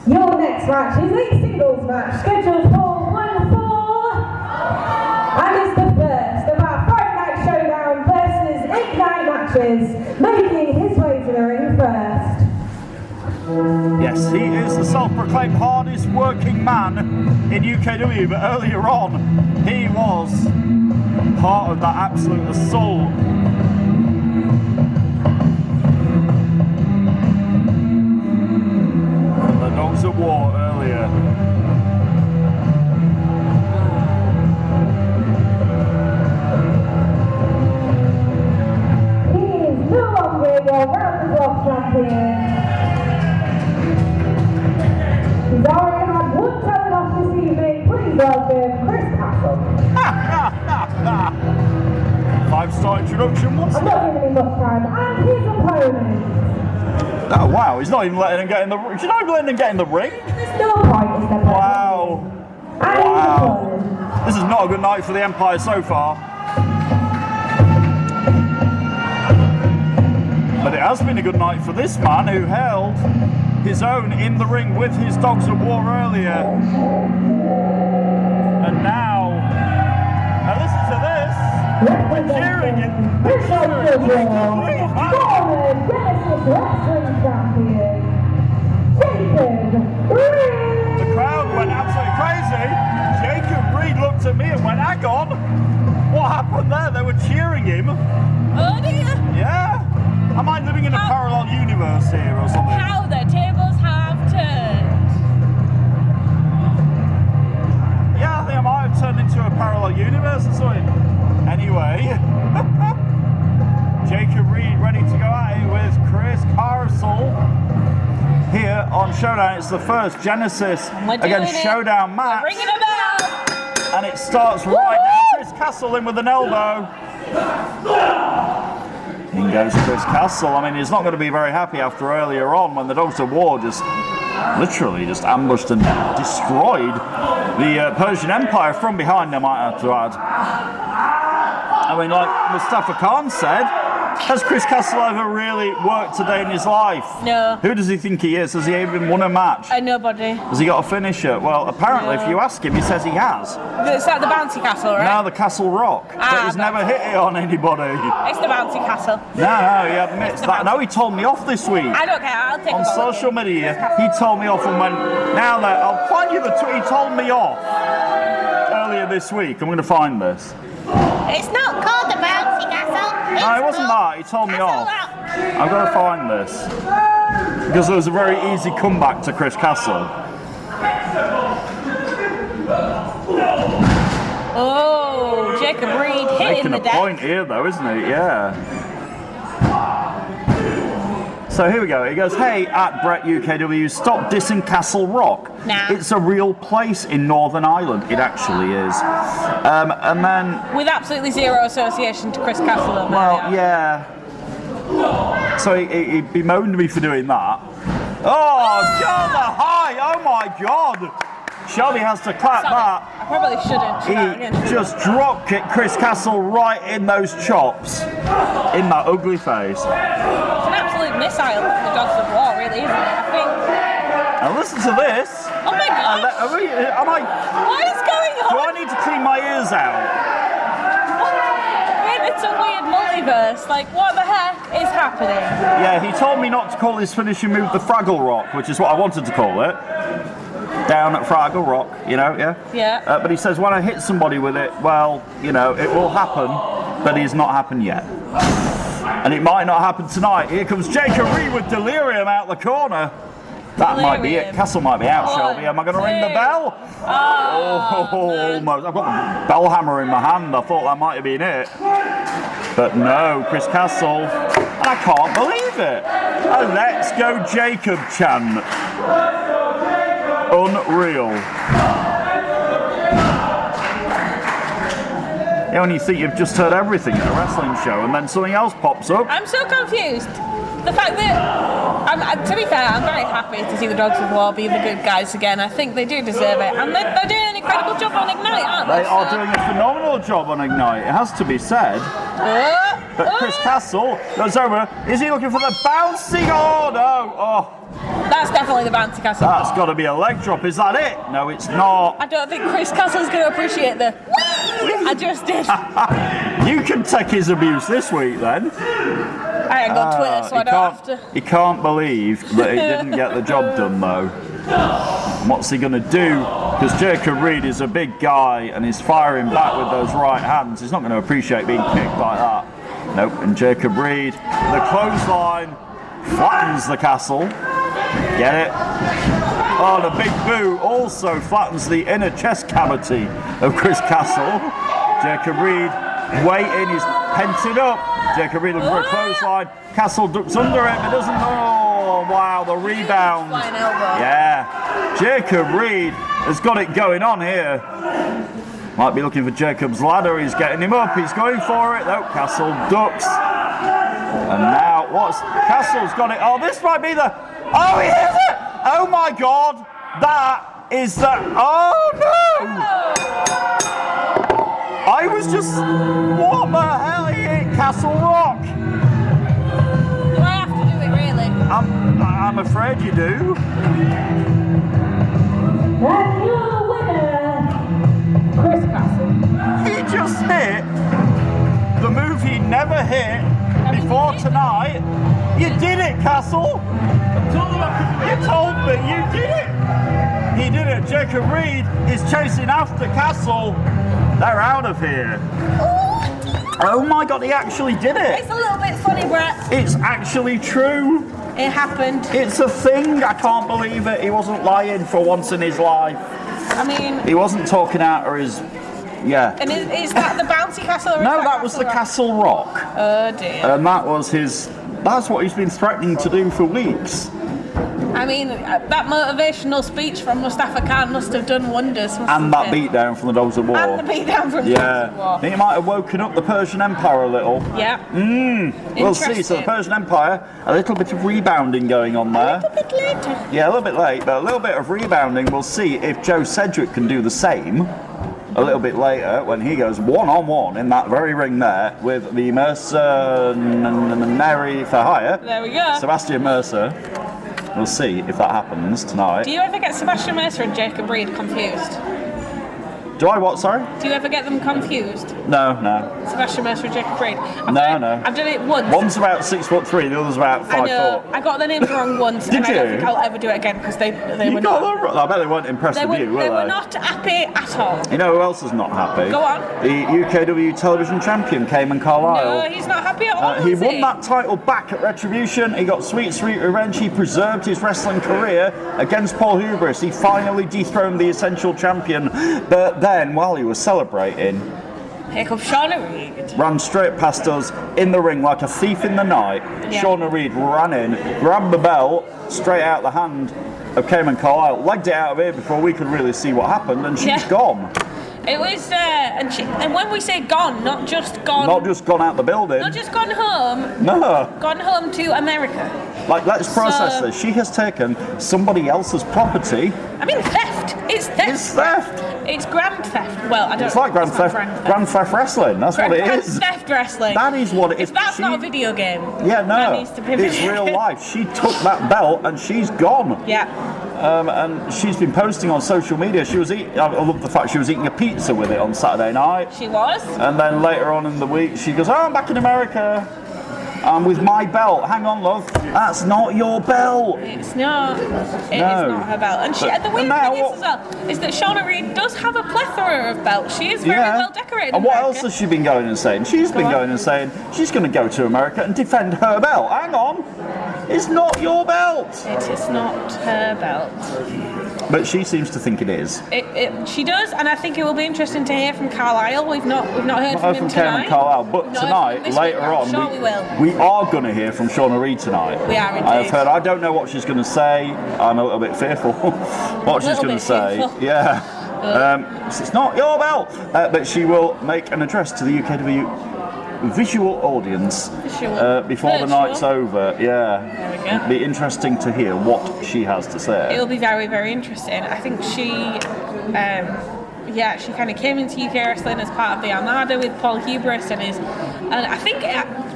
Your next match is a singles match scheduled for 1 fall. And it's the first of our Friday Night Showdown versus Ignite matches, making his way to the ring first. Yes, he is the self-proclaimed hardest working man in UKW, but earlier on, he was part of that absolute assault. The Dogs of War earlier. He is no longer your round-the-clock champion. He's already had one telling off this evening. Please welcome Chris Castle. 5-star introduction, what's I'm that? not giving him much time. And his opponent. Oh wow, he's not even letting him get in the ring. She's not even letting him get in the ring? There's no point in stepping Wow. And his Wow. opponent. This is not a good night for the Empire so far. But it has been a good night for this man who held his own in the ring with his Dogs of War earlier. And now listen to this. We're cheering it. We're cheering it. Former Genesis Wrestling Champion, Jacob Reed. The crowd went absolutely crazy. Jacob Reed looked at me and went, hang on. What happened there? They were cheering him. Oh dear! Yeah. Am I living in a parallel universe here or something? How the tables have turned. Yeah, I think I might have turned into a parallel universe or something. Anyway, Jacob Reed ready to go at it with Chris Castle here on Showdown. It's the first Genesis We're doing against it. Showdown We're match. ringing a bell. And it starts right now. Chris Castle in with an elbow. In goes Chris Castle. I mean, he's not going to be very happy after earlier on when the Dogs of War just literally just ambushed and destroyed the Persian Empire from behind, I might have to add. I mean, like Mustafa Khan said, has Chris Castle ever really worked today in his life? No. Who does he think he is? Has he even won a match? Nobody. Has he got a finisher? Well, apparently, if you ask him, he says he has. It's like the Bouncy Castle, right? Now the Castle Rock, but he's never hit it on anybody. It's the Bouncy Castle. No, he admits that. No, he told me off this week. I don't care, I'll take On a vote. social media, he told me off and went, now that I'll find you the tweet. He told me off earlier this week. I'm going to find this. It's not called the Bouncy Castle. No, it wasn't that. He told me off. I've got to find this. Because there was a very easy comeback to Chris Castle. Oh, Jacob Reed hitting Making the a deck. point here though, isn't he? Yeah. So here we go. He goes, hey, at Brett UKW, stop dissing Castle Rock. Nah. It's a real place in Northern Ireland. It actually is. And then... With absolutely zero association to Chris Castle. Well, yeah. So he bemoaned me for doing that. Oh, God, the high! Oh, my God! Shelby has to clap Sorry, that. I probably shouldn't. He just drop kicked Chris Castle right in those chops. In that ugly face. It's an absolute missile from the Dogs of War, really, isn't it? I think. Now listen to this. Oh my God! What is going on? Do I need to clean my ears out? It's a weird multiverse. Like, what the heck is happening? Yeah, he told me not to call his finishing move the Fraggle Rock, which is what I wanted to call it. Down at Fraggle Rock, you know, yeah? Yeah. But he says when I hit somebody with it, well, you know, it will happen, but it's not happened yet. And it might not happen tonight. Here comes Jacob Reed with Delirium out the corner. That might be it. Castle might be out, Shelby. Am I going to ring the bell? Oh, almost. I've got the bell hammer in my hand. I thought that might have been it. But no, Chris Castle. And I can't believe it. A Let's Go Jacob chant. Unreal. Yeah, when you think you've just heard everything at a wrestling show and then something else pops up. I'm so confused. The fact that, to be fair, I'm very happy to see the Dogs of War be the good guys again. I think they do deserve it. And they're doing an incredible job on Ignite, aren't they? They are doing a phenomenal job on Ignite, it has to be said. But Chris Castle goes over. Is he looking for the bouncing? Oh, no. Oh. That's definitely the bouncy Castle. That's got to be a leg drop. Is that it? No, it's not. I don't think Chris Castle's going to appreciate the... I just did. You can take his abuse this week, then. I ain't got Twitter, so I don't have to. He can't believe that he didn't get the job done, though. And what's he going to do? Because Jacob Reed is a big guy and he's firing back with those right hands. He's not going to appreciate being kicked like that. Nope. And Jacob Reed, the clothesline, flattens the Castle. Get it? Oh, the big boot also flattens the inner chest cavity of Chris Castle. Jacob Reed waiting, he's pent it up. Jacob Reed looking for a clothesline. Castle ducks under it, but doesn't. Oh, wow, the rebound. Yeah. Jacob Reed has got it going on here. Might be looking for Jacob's ladder. He's getting him up. He's going for it. Nope, Castle ducks. And now, Castle's got it. Oh, this might be the... Oh, he hit it! Oh, my God. That is the... Oh, no! I was just... What the hell? He hit Castle Rock. Do I have to do it, really? I'm afraid you do. And your winner, Chris Castle. He just hit the move he never hit before tonight. You did it, Castle. You told me you did it. He did it. Jacob Reed is chasing after Castle. They're out of here. Oh my God, he actually did it. It's a little bit funny, Brett. It's actually true. It happened. It's a thing. I can't believe it. He wasn't lying for once in his life. I mean... He wasn't talking out of his... Yeah. And is that the bouncy Castle? Or No, that was the Castle Rock. Oh dear. And that was his... That's what he's been threatening to do for weeks. I mean, that motivational speech from Mustafa Khan must have done wonders. And that beatdown from the Dogs of War. And the beatdown from the Dogs of War. I think it might have woken up the Persian Empire a little. Yeah. We'll see. So the Persian Empire, a little bit of rebounding going on there. A little bit later. Yeah, a little bit late, but a little bit of rebounding. We'll see if Joe Sedgwick can do the same a little bit later when he goes one-on-one in that very ring there with the Mercenary for Hire. There we go. Sebastian Mercer. We'll see if that happens tonight. Do you ever get Sebastian Mercer and Jacob Reed confused? Do I what, sorry? Do you ever get them confused? No. Sebastian Mercer and Jacob Reid. No. I've done it once. One's about 6'3", the other's about 5 I know. foot. I got the names wrong once, and I don't think I'll ever do it again because they You were got not. them wrong. I bet they weren't impressed They with you, were they? were not happy at all. You know who else is not happy? Go on. The UKW television champion, Cayman Carlisle. No, he's not happy at all. He is won that title back at Retribution. He got sweet revenge. He preserved his wrestling career against Paul Hubris. He finally dethroned the Essential Champion. But then, while he was celebrating, here comes Shauna Reid. Ran straight past us in the ring like a thief in the night. Yeah. Shauna Reid ran in, grabbed the belt straight out the hand of Cayman Carlisle, legged it out of here before we could really see what happened, and she's gone. It was, and when we say gone, not just gone. Not just gone out the building. Not just gone home. No. Gone home to America. Like, let's process this. She has taken somebody else's property. I mean, theft. It's theft. It's theft. It's grand theft. Well, I don't. It's like Grand Theft Wrestling. That's what it is. Grand Theft Wrestling. That is what it is. If that's not a video game. Yeah, no. That needs to be it's real life. She took that belt and she's gone. Yeah. And she's been posting on social media. She was I love the fact she was eating a pizza with it on Saturday night. She was. And then later on in the week, she goes, "Oh, I'm back in America. I'm with my belt." Hang on, love. That's not your belt. It's not. It is not her belt. And the weird thing is as well is that Shauna Reid does have a plethora of belts. She is very well decorated. And what else has she been going and saying? She's been going and saying she's going to go to America and defend her belt. Hang on. It's not your belt. It is not her belt. But she seems to think it is. She does, and I think it will be interesting to hear from Carlisle. We've not heard from him tonight. Carlisle, but tonight, later on, sure we will. We are going to hear from Shauna Reid tonight. We are indeed. I have heard. I don't know what she's going to say. I'm a little bit fearful what she's going to say. Fearful. Yeah. It's not your belt, but she will make an address to the UKW visual audience before the night's over. Yeah. There we go. It'll be interesting to hear what she has to say. It'll be very, very interesting. I think she kind of came into UK wrestling as part of the Armada with Paul Hubris, and I think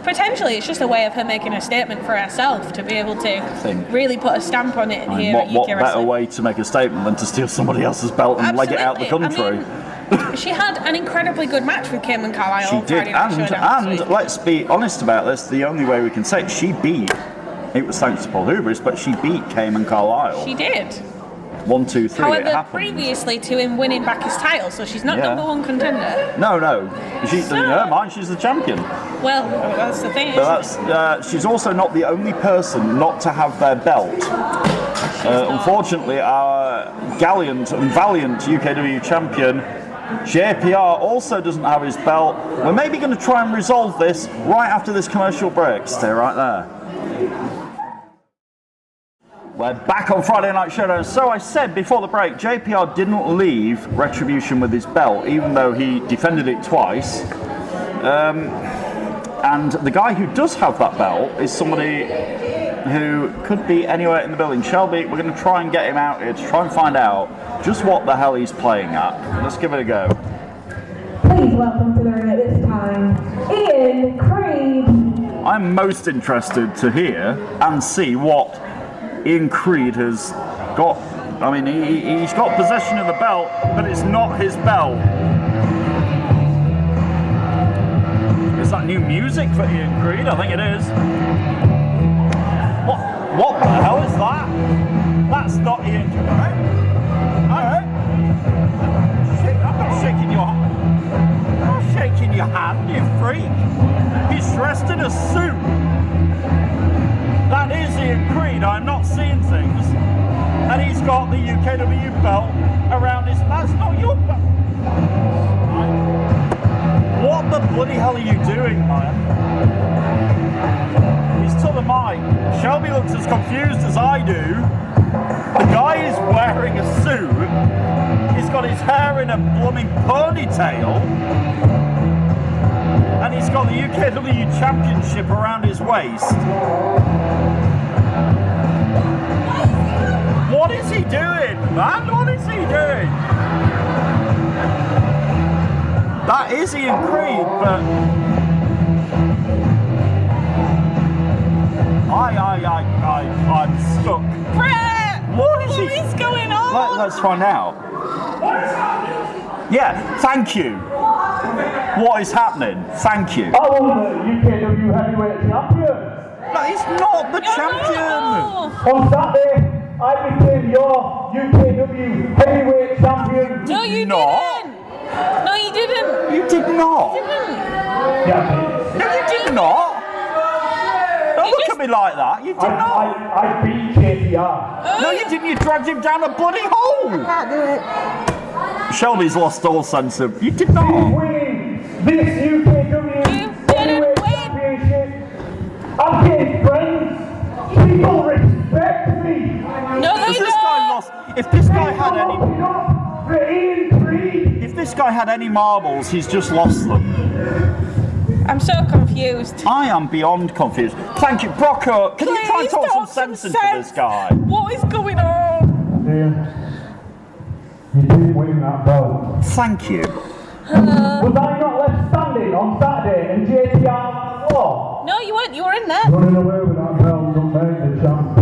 potentially it's just a way of her making a statement for herself to be able to really put a stamp on it here at UK what wrestling. better way to make a statement than to steal somebody else's belt and leg it out the country? I mean, she had an incredibly good match with Cayman Carlisle. She did, and let's be honest about this. The only way we can say it, she beat. It was thanks to Paul Hubris, but she beat Cayman Carlisle. She did. 1, 2, 3. However, previously to him winning back his title, so she's not number one contender. No. In her mind, she's the champion. Well, that's the thing. But she's also not the only person not to have their belt. Unfortunately, our gallant and valiant UKW champion, JPR, also doesn't have his belt. We're maybe going to try and resolve this right after this commercial break. Stay right there. We're back on Friday Night Showdown. So I said before the break, JPR didn't leave Retribution with his belt, even though he defended it twice. And the guy who does have that belt is somebody who could be anywhere in the building. Shelby, we're going to try and get him out here to try and find out just what the hell he's playing at. Let's give it a go. Please welcome to the ring at this time, Ian Creed. I'm most interested to hear and see what Ian Creed has got. I mean, he's got possession of the belt, but it's not his belt. Is that new music for Ian Creed? I think it is. What the hell is that? That's not Ian Creed. Alright. I'm not shaking your hand. I'm not shaking your hand, you freak. He's dressed in a suit. That is Ian Creed, I'm not seeing things. And he's got the UKW belt around his... That's not your belt. What the bloody hell are you doing, man? He's to the mic. Shelby looks as confused as I do. The guy is wearing a suit. He's got his hair in a blooming ponytail. And he's got the UKW Championship around his waist. What is he doing, man? What is he doing? That is Ian Creed, but I'm stuck. Brett! What is going on? Let's find out. Yeah, thank you. What is happening? Thank you. I won the UKW heavyweight champion. No, he's not the champion. On Saturday, I became your UKW heavyweight champion. No, you Not. didn't. No, you didn't. You did not. You didn't. Yeah, No, you did not. Don't look at me like that. You did not. I beat KPR. No, you didn't. You dragged him down a bloody hole. Can't do it. Shelby's lost all sense of. You did not. He's winning this UKW heavyweight win. championship. I've gained friends. People respect me. No, they Has this guy don't. lost? If this guy had any, Looking up for Ian Creed. if this guy had any marbles, he's just lost them. I'm so confused. I am beyond confused. Thank you, Brocco. Can you try and Please talk some talk sense some into sense. this guy? What is going on? You didn't win that belt. Thank you. Was I not left standing on Saturday and JPR on the floor? No, you weren't. You were in there. Running away with that belt don't make the champ.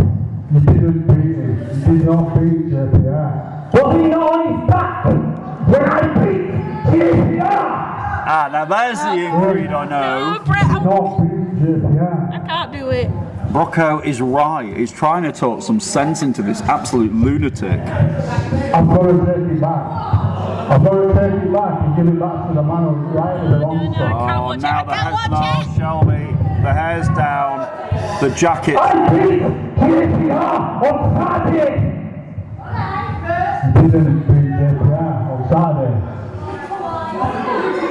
You didn't beat him. You did not beat JPR. Was he not on his back when I beat JPR? Ah, now there's the Ingrid I know. No, Brett, Not beat JPR. I can't do it. Brocco is right. He's trying to talk some sense into this absolute lunatic. I've got to take it back. I've got to take it back and give it back to the man who's right with the wrong side. Can't Oh, watch now it. the I can't hair's watch now, Shelby. The hair's down. The jacket. I beat JPR on Saturday. You didn't beat JPR on Saturday.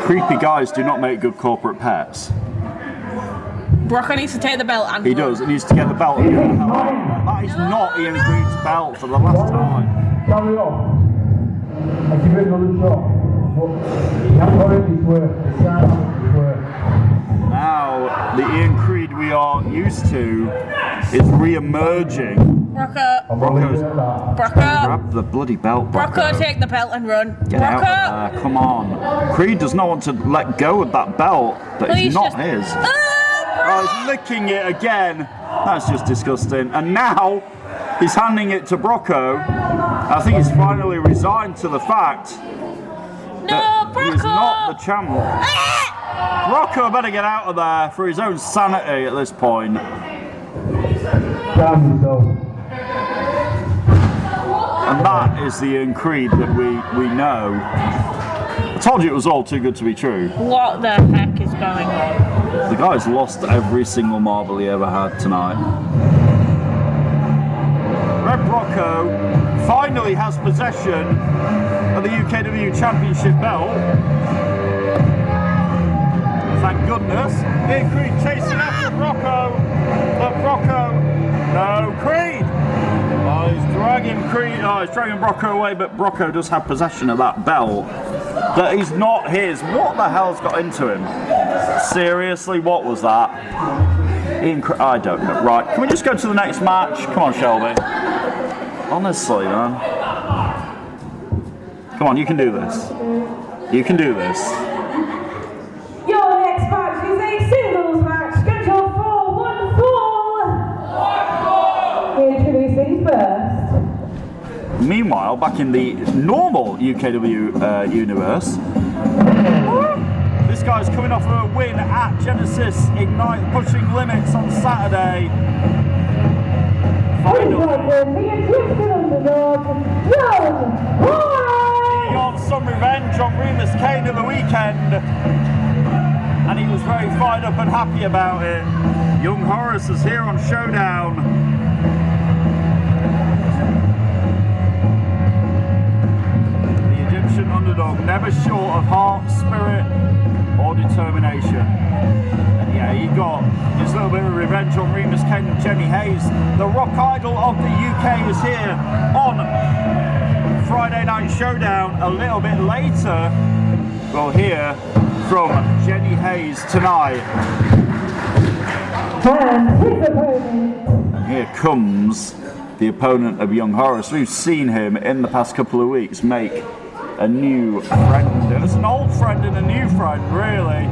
Creepy guys do not make good corporate pets. Brocco needs to take the belt and He does. He needs to get the belt. And get the hell out of there. That is not Ian Creed's belt for the last time. Carry on. I give it another shot. But you haven't got it this way. You can't have it this way. Now, the Ian Creed we are used to is re-emerging. Brocco. I'm going to leave it at that. Brocco. Grab the bloody belt, Brocco, take the belt and run. Get out Brocco. of there, come on. Creed does not want to let go of that belt that is Please not just- his. Oh, Oh, he's licking it again. That's just disgusting. And now he's handing it to Brocco. I think he's finally resigned to the fact no, that Brocco. he's not the champ. Brocco better get out of there for his own sanity at this point. Damn yourself. And that is the Ian Creed that we know. I told you it was all too good to be true. What the heck is going on? The guy's lost every single marble he ever had tonight. Red Brocco finally has possession of the UKW Championship belt. Thank goodness. Ian Creed chasing after Brocco. But Brocco, no, Creed! Oh, he's dragging Creed. Oh, he's dragging Brocco away, but Brocco does have possession of that belt. That is not his. What the hell's got into him? Seriously, what was that? I don't know. Right, can we just go to the next match? Come on, Shelby. Honestly, man. Come on, you can do this. You can do this. Your next match is a singles match scheduled for one fall. Introducing first. Meanwhile, back in the normal UKW universe, this guy's coming off of a win at Genesis Ignite Pushing Limits on Saturday. Finally, The Egyptian underdog, Young he got some revenge on Remus Kane at the weekend, and he was very fired up and happy about it. Young Horace is here on Showdown. Underdog, never short of heart, spirit, or determination. And yeah, he got his little bit of revenge on Remus Kane and Jenny Hayes. The rock idol of the UK is here on Friday Night Showdown. A little bit later, we'll hear from Jenny Hayes tonight. and his opponent. And here comes the opponent of Young Horace. We've seen him in the past couple of weeks make a new friend, and it's an old friend and a new friend, really.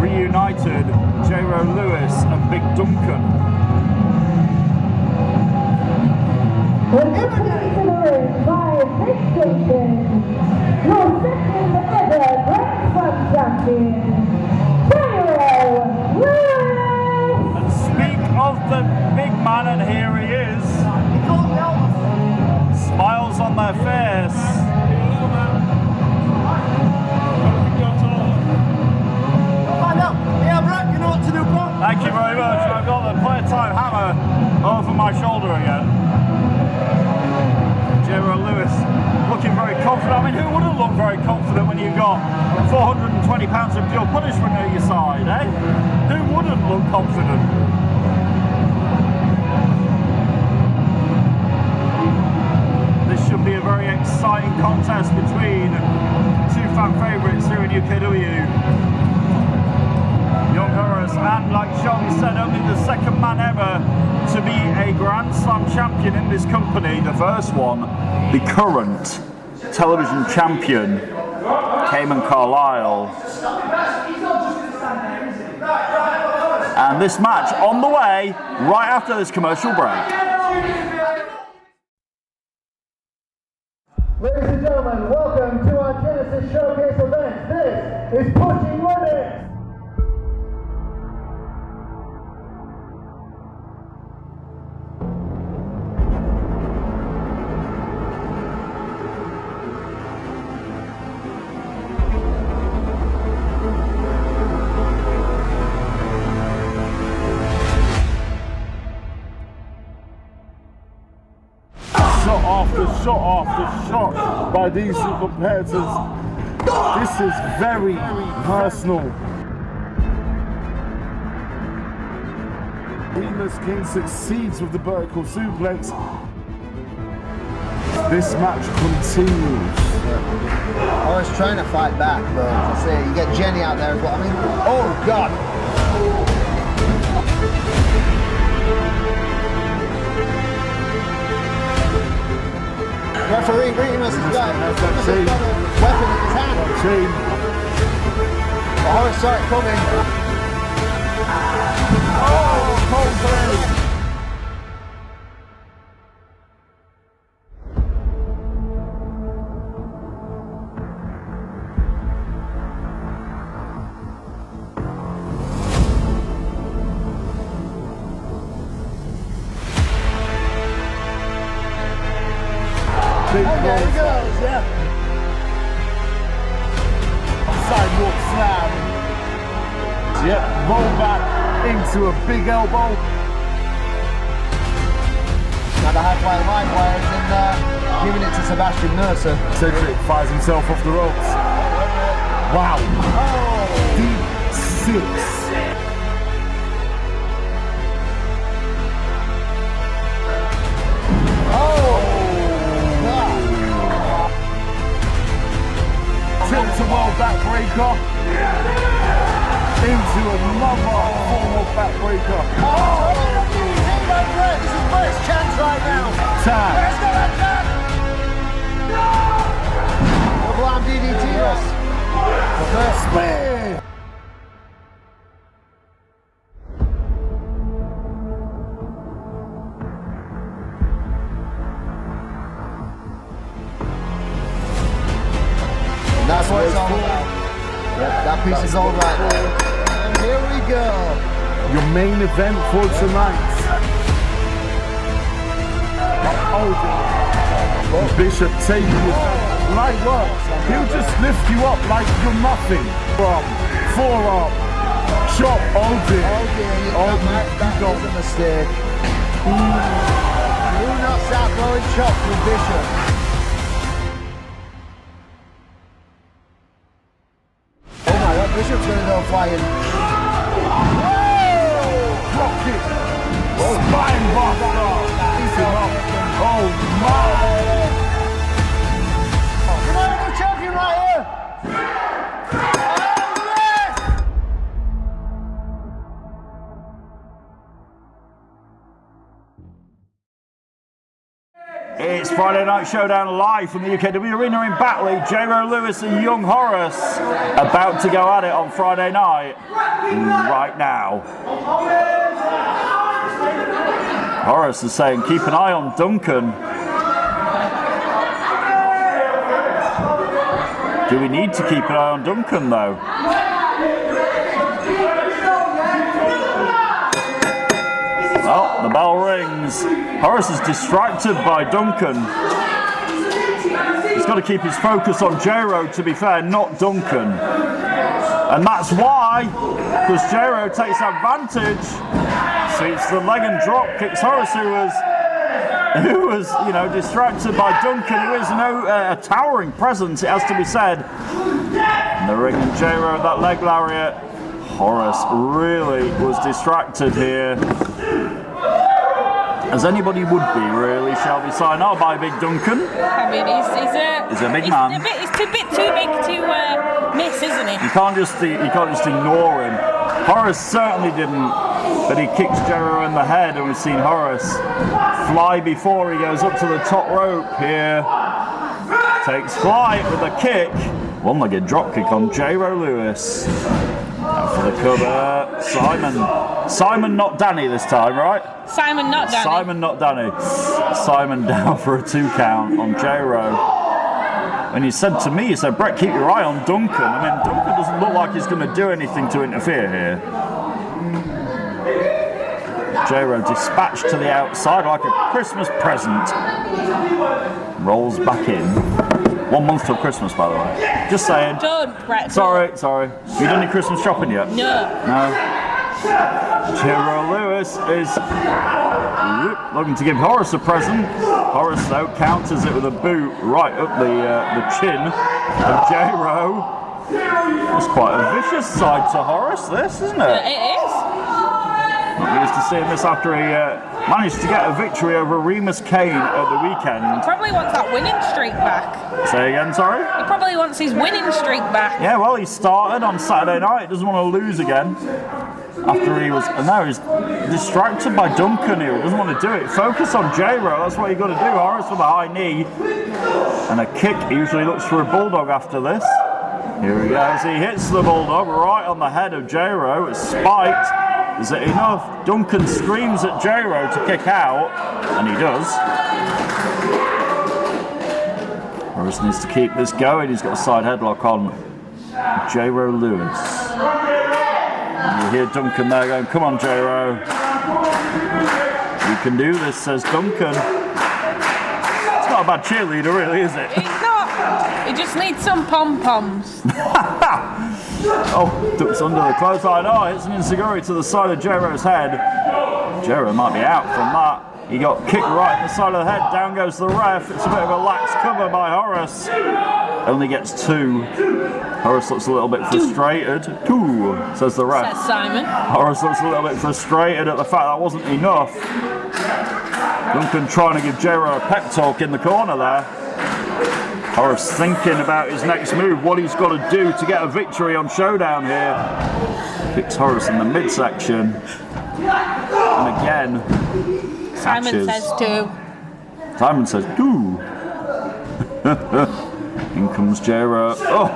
Reunited, J-Ro Lewis and Big Duncan. Introducing the ring by Big Duncan. champion, Jairo Lewis. And speak of the big man, and here he is. Smiles on their face. Thank you very much. I've got the playtime hammer over my shoulder again. Jairo Lewis looking very confident. I mean, who wouldn't look very confident when you've got £420 of pure punishment at your side, eh? Who wouldn't look confident? This should be a very exciting contest between two fan favourites here in UKW. Young Horace, and like Shelby said, only the second man ever to be a Grand Slam champion in this company. The first one, the current television champion, Cayman Carlisle. And this match on the way right after this commercial break. Ladies and gentlemen, welcome to our Genesis Showcase event. This is Pushing Limits. Shot after shot by these two competitors. This is very personal. Remus King succeeds with the vertical suplex. This match continues. I was trying to fight back, but I say you get Jenny out there as well. I mean, oh God. Referee Remus has got a weapon in his hand. The horse saw it coming. Oh, Coldplay! There he goes, yeah. Sidewalk slam. Yep, roll back into a big elbow. Now the halfway line wires and giving it to Sebastian Mercer. Cedric fires himself off the ropes. Wow. Oh. Deep six. Tilt a world backbreaker into another form of backbreaker. Oh, this is Brett's chance right now. Tag. Brett's got that tag. No! Double arm DDT us. Spear. That's what it's all about. Yep, that piece is all right there. And here we go. Your main event for tonight. Oh, Bishop taking you light work. He'll just lift you up like you're nothing. From forearm, chop, Odin. That was a mistake. Do not start throwing chops with Bishop. Bishop's going to go flying. Drop kick. Spine buster. Oh my. Come on, we're champion right here. It's Friday Night Showdown live from the UKW Arena in Batley. Jairo Lewis and Young Horace about to go at it on Friday night right now. Horace is saying keep an eye on Duncan. Do we need to keep an eye on Duncan though? Well, the bell rings. Horace is distracted by Duncan. He's got to keep his focus on J-Ro, to be fair, not Duncan. And that's why, because J-Ro takes advantage. See, it's the leg and drop kicks Horace, who was, you know, distracted by Duncan, who is a towering presence, it has to be said. And the ring and J-Ro, that leg lariat. Horace really was distracted here. As anybody would be, really, shall we sign out by Big Duncan? I mean, he's a big man. He's a bit too big to miss, isn't he? You can't just ignore him. Horace certainly didn't, but he kicks J-Ro in the head, and we've seen Horace fly before he goes up to the top rope here. Takes flight with a kick. One-legged drop kick on J-Ro Lewis. Now for the cover, Simon, not Danny this time, right? Simon, not Danny. Simon, not Danny. Simon down for a 2 count on J-Ro. And he said to me, he said, Brett, keep your eye on Duncan. I mean, Duncan doesn't look like he's going to do anything to interfere here. J-Ro dispatched to the outside like a Christmas present. Rolls back in. 1 month till Christmas, by the way. Just saying. Don't, Brett. Sorry. Have you done any Christmas shopping yet? No. J-Ro Lewis is looking to give Horace a present. Horace, though, counters it with a boot right up the chin of J-Ro. It's quite a vicious side to Horace, this, isn't it? It is. Not used to seeing this after he managed to get a victory over Remus Kane at the weekend. He probably wants that winning streak back. Say again, sorry? He probably wants his winning streak back. Yeah, well, he started on Saturday night. He doesn't want to lose again. After he was, and now he's distracted by Duncan here. He doesn't want to do it. Focus on J-Ro. That's what you got to do. Horace with a high knee and a kick. He usually looks for a bulldog after this. Here he goes. He hits the bulldog right on the head of J-Ro. It's spiked. Is it enough? Duncan screams at J-Ro to kick out, and he does. Horace needs to keep this going. He's got a side headlock on J-Ro Lewis. You hear Duncan there going, come on, J-Ro. You can do this, says Duncan. It's not a bad cheerleader, really, is it? He's not. He just needs some pom-poms. Oh, ducks under the clothesline. Oh, hits an enziguri to the side of J-Ro's head. J-Ro might be out from that. He got kicked right in the side of the head. Down goes the ref. It's a bit of a lax cover by Horace. Only gets 2. Horace looks a little bit frustrated. 2, says the ref. Says Simon. Horace looks a little bit frustrated at the fact that wasn't enough. Duncan trying to give J-Ro a pep talk in the corner there. Horace thinking about his next move, what he's got to do to get a victory on Showdown here. Kicks Horace in the midsection. And again, Simon says 2. Simon says 2. In comes J-Ro. Oh,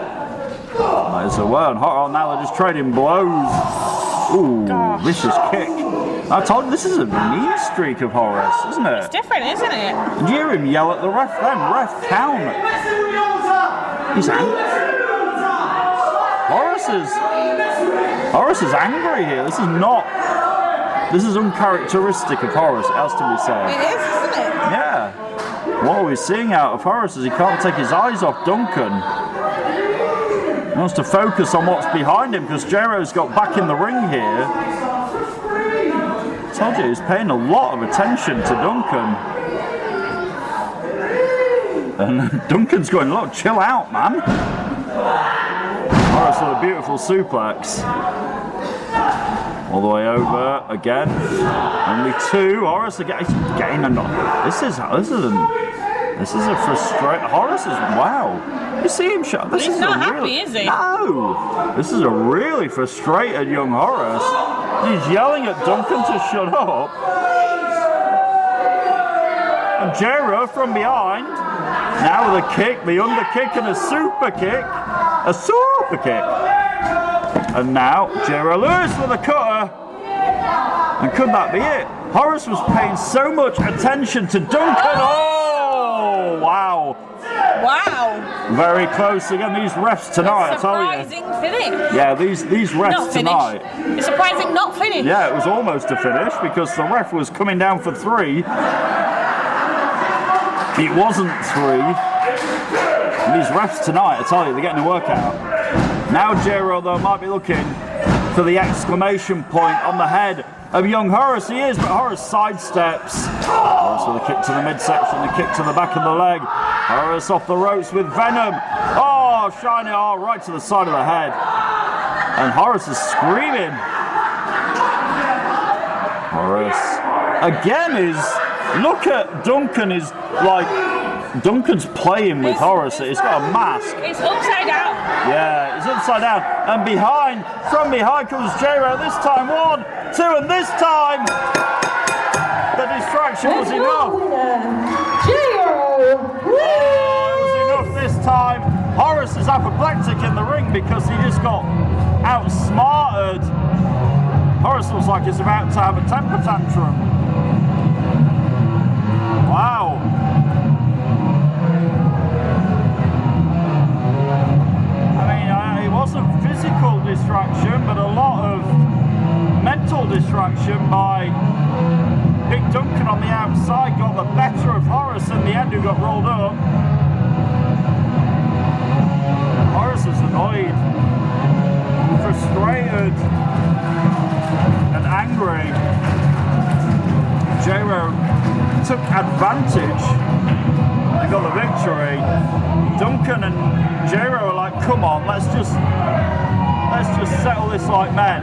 might as well. Oh, now they're just trading blows. Ooh, Gosh. Vicious kick. I told you, this is a mean streak of Horace, isn't it? It's different, isn't it? And you hear him yell at the ref then. Ref, count. He's angry. Horace is angry here. This is uncharacteristic of Horace, it has to be said. It is, isn't it? Yeah. What we're seeing out of Horace is he can't take his eyes off Duncan. He wants to focus on what's behind him because J-Ro's got back in the ring here. I told you he's paying a lot of attention to Duncan. And Duncan's going, look, chill out, man. Horace with a beautiful suplex. All the way over again. Only 2. Horace again. Getting a knock. This is a frustrating. Horace is wow. You see him shut. He's not happy, is he? No. This is a really frustrated young Horace. He's yelling at Duncan to shut up. And J-Ro from behind. Now with a kick, the under kick and a super kick. A super kick. And now J-Ro Lewis with a cutter. And could that be it? Horace was paying so much attention to Duncan. Oh, wow. Wow. Very close again. These refs tonight, I tell you. Surprising finish. Yeah, these refs Not finish. tonight. A surprising not finish. Yeah, it was almost a finish because the ref was coming down for 3. It wasn't 3. And these refs tonight, I tell you, they're getting a workout. Now J-Ro, though, might be looking for the exclamation point on the head of young Horace. He is, but Horace sidesteps. Horace with a kick to the midsection, the kick to the back of the leg. Horace off the ropes with venom. Oh, shiny R right to the side of the head. And Horace is screaming. Horace again is, look at Duncan is like, Duncan's playing with Horace. He's got a mask. It's upside down. Yeah, it's upside down. And behind, from behind comes J-Ro. This time 1, 2, and this time the distraction was enough. J-Ro. It was enough this time. Horace is apoplectic in the ring because he just got outsmarted. Horace looks like he's about to have a temper tantrum. Wow. It wasn't physical distraction, but a lot of mental distraction by Big Duncan on the outside. Got the better of Horace in the end, who got rolled up. Horace is annoyed, frustrated, and angry. J-Ro took advantage and got the victory. Duncan and J-Ro are like, come on, let's just settle this like men.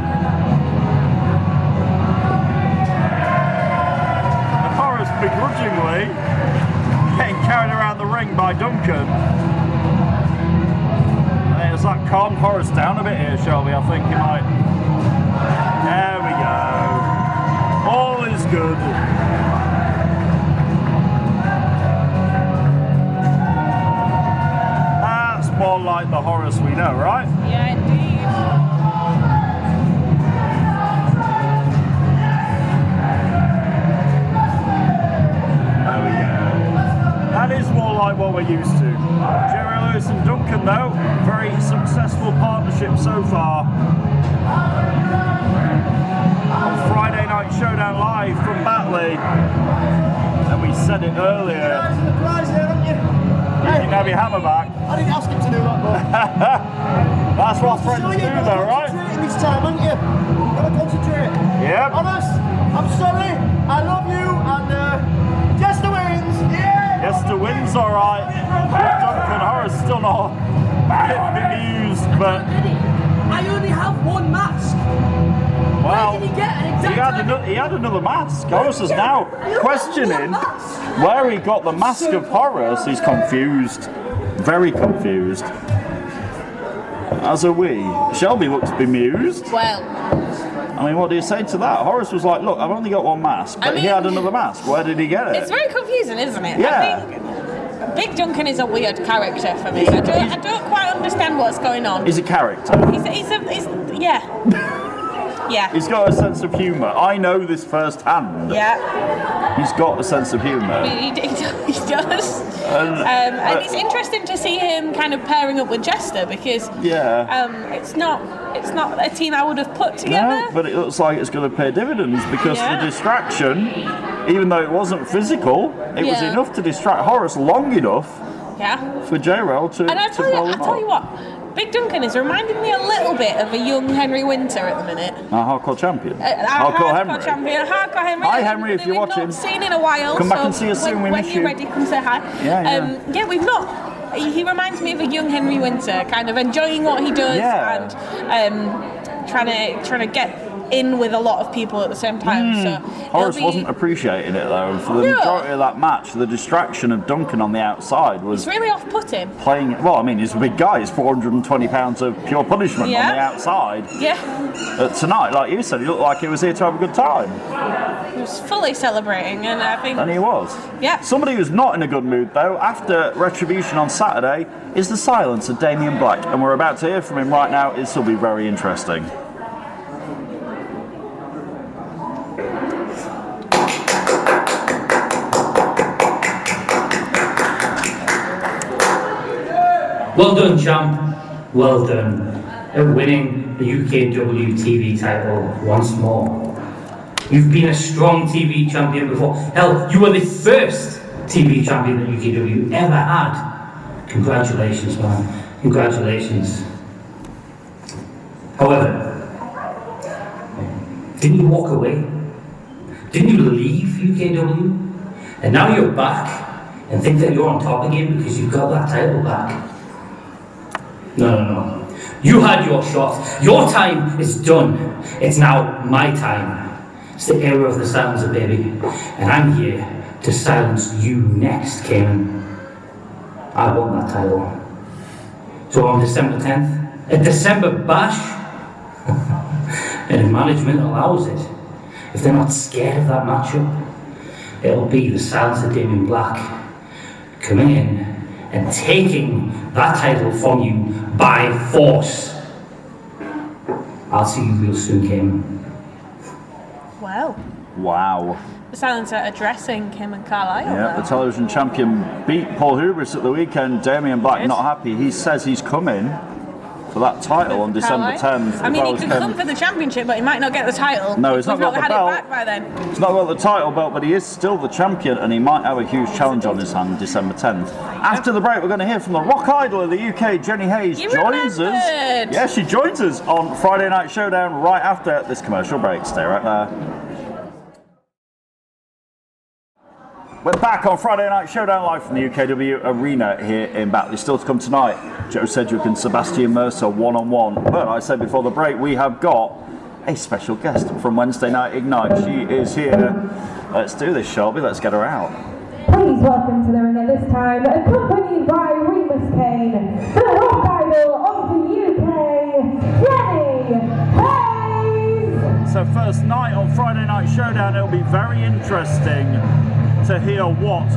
And Horace begrudgingly getting carried around the ring by Duncan. And it's like calmed Horace down a bit here, Shelby. I think he might. There we go. All is good. More like the Horace we know, right? Yeah, indeed. There we go. That is more like what we're used to. Jerry Lewis and Duncan, though, very successful partnership so far. On Friday Night Showdown live from Batley. And we said it earlier. You can have your hammer back. I didn't ask him to do that, but... That's what friends do, though, right? This time, haven't you? Gotta concentrate. Yep. Honest, I'm sorry. I love you, and Jester wins. Yeah. Jester wins, all right. Duncan Horace still not bemused, but I only have one mask. well, Where did he get an exact he had another mask. Horace is now questioning where he got the mask of Horace. He's confused, very confused. As are we. Shelby looks bemused. Well, I mean, what do you say to that? Horace was like, look, I've only got one mask, but he had another mask. Where did he get it? it's very confusing, isn't it? Yeah. I think Big Duncan is a weird character for me. I don't quite understand what's going on. He's a character. Yeah. Yeah. He's got a sense of humour. I know this firsthand. Yeah. He's got a sense of humour. He does. And it's interesting to see him kind of pairing up with Jester because it's not a team I would have put together. No, but it looks like it's going to pay dividends because the distraction, even though it wasn't physical, it was enough to distract Horace long enough for J-Ro to And I'll tell you what, Big Duncan is reminding me a little bit of a young Henry Winter at the minute. Our hardcore champion. Hardcore Henry. Hi Henry, if you're watching. We've not seen in a while. Come back and see us soon, we when miss you're you. ready, come say hi. Yeah, we've not. He reminds me of a young Henry Winter, kind of enjoying what he does and trying to get in with a lot of people at the same time. So Horace wasn't appreciating it though, and for the majority of that match, the distraction of Duncan on the outside was it's really off-putting. playing. Well, I mean, he's a big guy. He's 420 pounds of pure punishment on the outside. Yeah. Tonight, like you said, he looked like he was here to have a good time. He was fully celebrating, and I think. And he was. Yeah. Somebody who's not in a good mood though, after Retribution on Saturday, is the silence of Damien Black, and we're about to hear from him right now. This will be very interesting. Well done, champ. Well done. At winning the UKW TV title once more. You've been a strong TV champion before. Hell, you were the first TV champion that UKW ever had. Congratulations, man. Congratulations. However, didn't you walk away? Didn't you leave UKW? And now you're back and think that you're on top again because you've got that title back? No. You had your shot. Your time is done. It's now my time. It's the era of the silencer, baby. And I'm here to silence you next, Cayman. I want that title. So on December 10th, a December bash, and if management allows it, if they're not scared of that matchup, it'll be the silencer Damien Black coming in and taking that title from you by force. I'll see you real soon, Cayman. Well. Wow. The silencer addressing Kim and Carlisle. Yeah, the television champion beat Paul Hubris at the weekend. Damien Black not happy. He says he's coming for that title on December 10th. I mean, he could come for the championship, but he might not get the title. No, he's not got the had belt. it back by then. He's not got the title belt, but he is still the champion, and he might have a huge challenge on his hand December 10th. After the break, we're going to hear from the rock idol of the UK, Jenny Hayes, joins us. Yeah, she joins us on Friday Night Showdown right after this commercial break. Stay right there. We're back on Friday Night Showdown live from the UKW Arena here in Batley. Still to come tonight, Joe Sedgwick and Sebastian Mercer one-on-one. But I said before the break, we have got a special guest from Wednesday Night Ignite. She is here. Let's do this, Shelby. Let's get her out. Please welcome to the ring at this time, accompanied by Remus Kane, the rock idol of the UK, Jenny Hayes! So first night on Friday Night Showdown, it'll be very interesting to hear what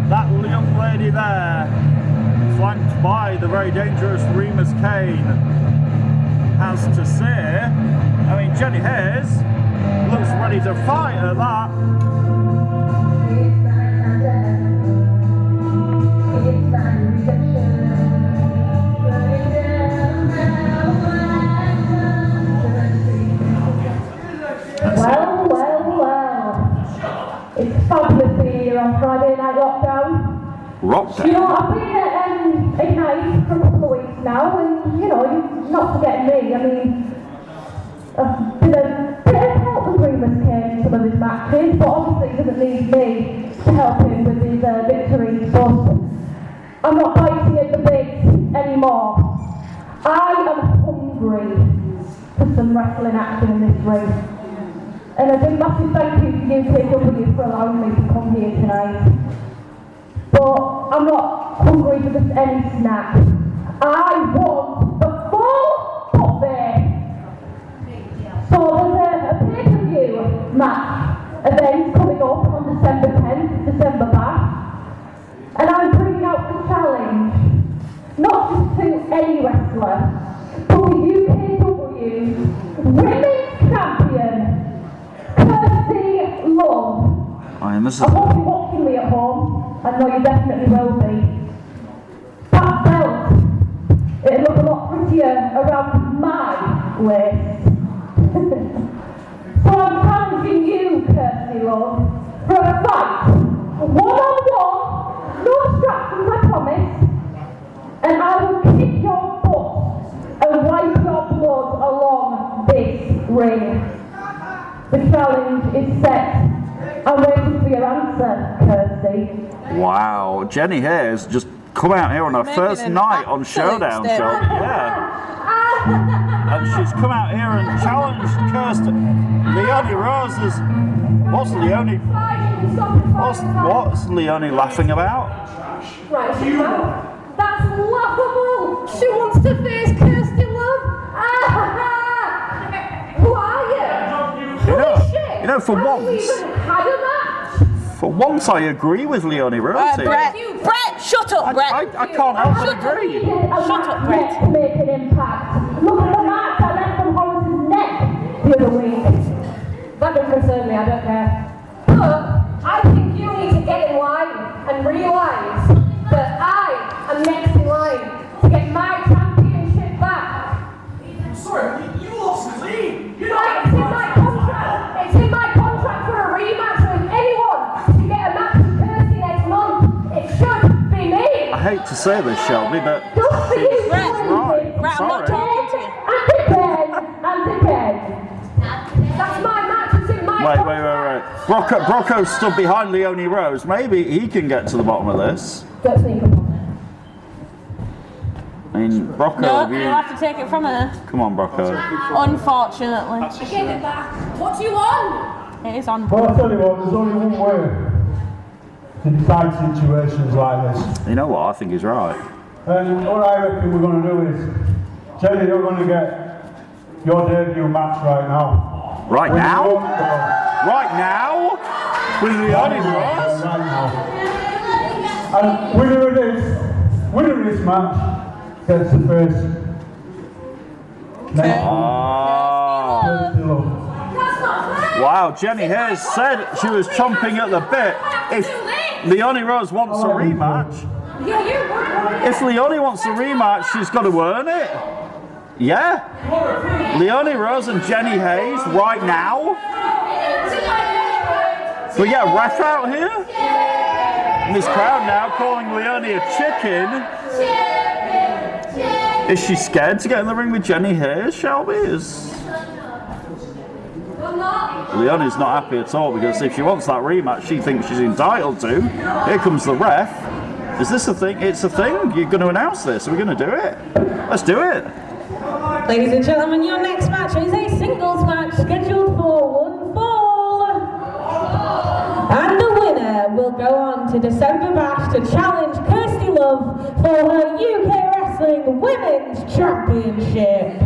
that young lady there, flanked by the very dangerous Remus Kane, has to say. I mean, Jenny Hayes looks ready to fight at that. It's fabulous being here on Friday Night Lockdown. You know, I've been at Ignite for a couple of weeks now, and you know, you're not forgetting me. I mean, I've been a bit of help with Remus Kane in some of his matches, but obviously he doesn't need me to help him with his victories. But I'm not biting at the bit anymore. I am hungry for some wrestling action in this ring. And a big massive thank you to UKW for allowing me to come here tonight. But I'm not hungry for just any snack. I want the full buffet. So there's a pay-per-view match event coming up on December 10th, December bash. And I'm bringing out the challenge, not just to any wrestler, but the UKW Women's Champion, Love. I hope you're watching me at home. I know you definitely will be. That belt, it'll look a lot prettier around my waist. So I'm challenging you, Kirsty Love, for a fight. One-on-one, no distractions, I promise. And I will kick your butt and wipe your blood along this ring. The challenge is set. I'm waiting for your answer, Kirsty. Wow, Jenny Hayes just come out here on her first night on Showdown. Yeah. And she's come out here and challenged Kirsty. Leonie Rose is... What's Leonie laughing about? Right, that's laughable. She wants to face Kirsty Love. Who are you? You know, for once I agree with Leonie Rose. Brett, shut up, Brett. I can't help but agree. Shut up, Brett. To make an impact. Look at the marks I left on Horace's neck the other week. That doesn't concern me, I don't care. But I think you need to get in line and realise that I am next in line to get to say this, Shelby, but Don't forget she's right. Right, I'm not Sorry. talking to you. and again. That's my match. It's in my Wait. Brocco stood behind Leonie Rose. Maybe he can get to the bottom of this. Don't sneak up on me. I mean, Brocco, No, have you... you'll have to take it from her. Come on, Brocco. Unfortunately. I gave it back. What do you want? It is on. Well, I'll tell you what, there's only one way to decide situations like this. You know what? I think he's right. And what I reckon we're going to do is, Jenny, you're going to get your debut match right now. Right With now? your- Right now? With Leonie Rose? Right now. And winner of this match gets the first. Next Ah. Kirsty Love. Wow, Jenny Hayes said she was chomping at the bit. If Leonie Rose wants a rematch, if Leonie wants a rematch, she's got to earn it. Yeah. Leonie Rose and Jenny Hayes right now. We get a ref out here? And this crowd now calling Leonie a chicken. Is she scared to get in the ring with Jenny Hayes, Shelby? Leonie's not happy at all because if she wants that rematch, she thinks she's entitled to. Here comes the ref. Is this a thing? It's a thing? You're going to announce this? Are we going to do it? Let's do it. Ladies and gentlemen, your next match is a singles match scheduled for one fall. And the winner will go on to December Bash to challenge Kirsty Love for her UK Wrestling Women's Championship.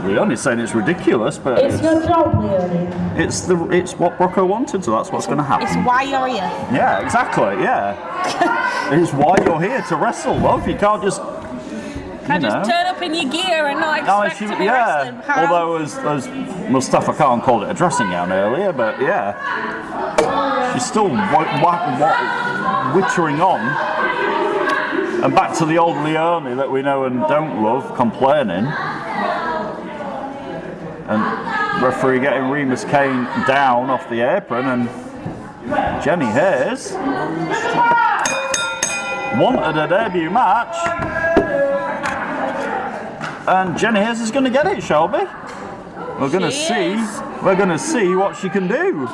Leonie's saying it's ridiculous, but It's your job, Leonie. it's what Brocco wanted, so that's what's going to happen. It's why you're here. Yeah, exactly. Yeah, it's why you're here to wrestle, love. You can't just. Can't just turn up in your gear and not No, expect to be wrestling. How? Although as Mustafa Khan called it a dressing gown earlier, but yeah, she's still wittering on. And back to the old Leonie that we know and don't love, complaining. And referee getting Remus Kane down off the apron, and Jenny Hayes wanted a debut match. And Jenny Hayes is going to get it, Shelby. We're going to see. We're going to see what she can do.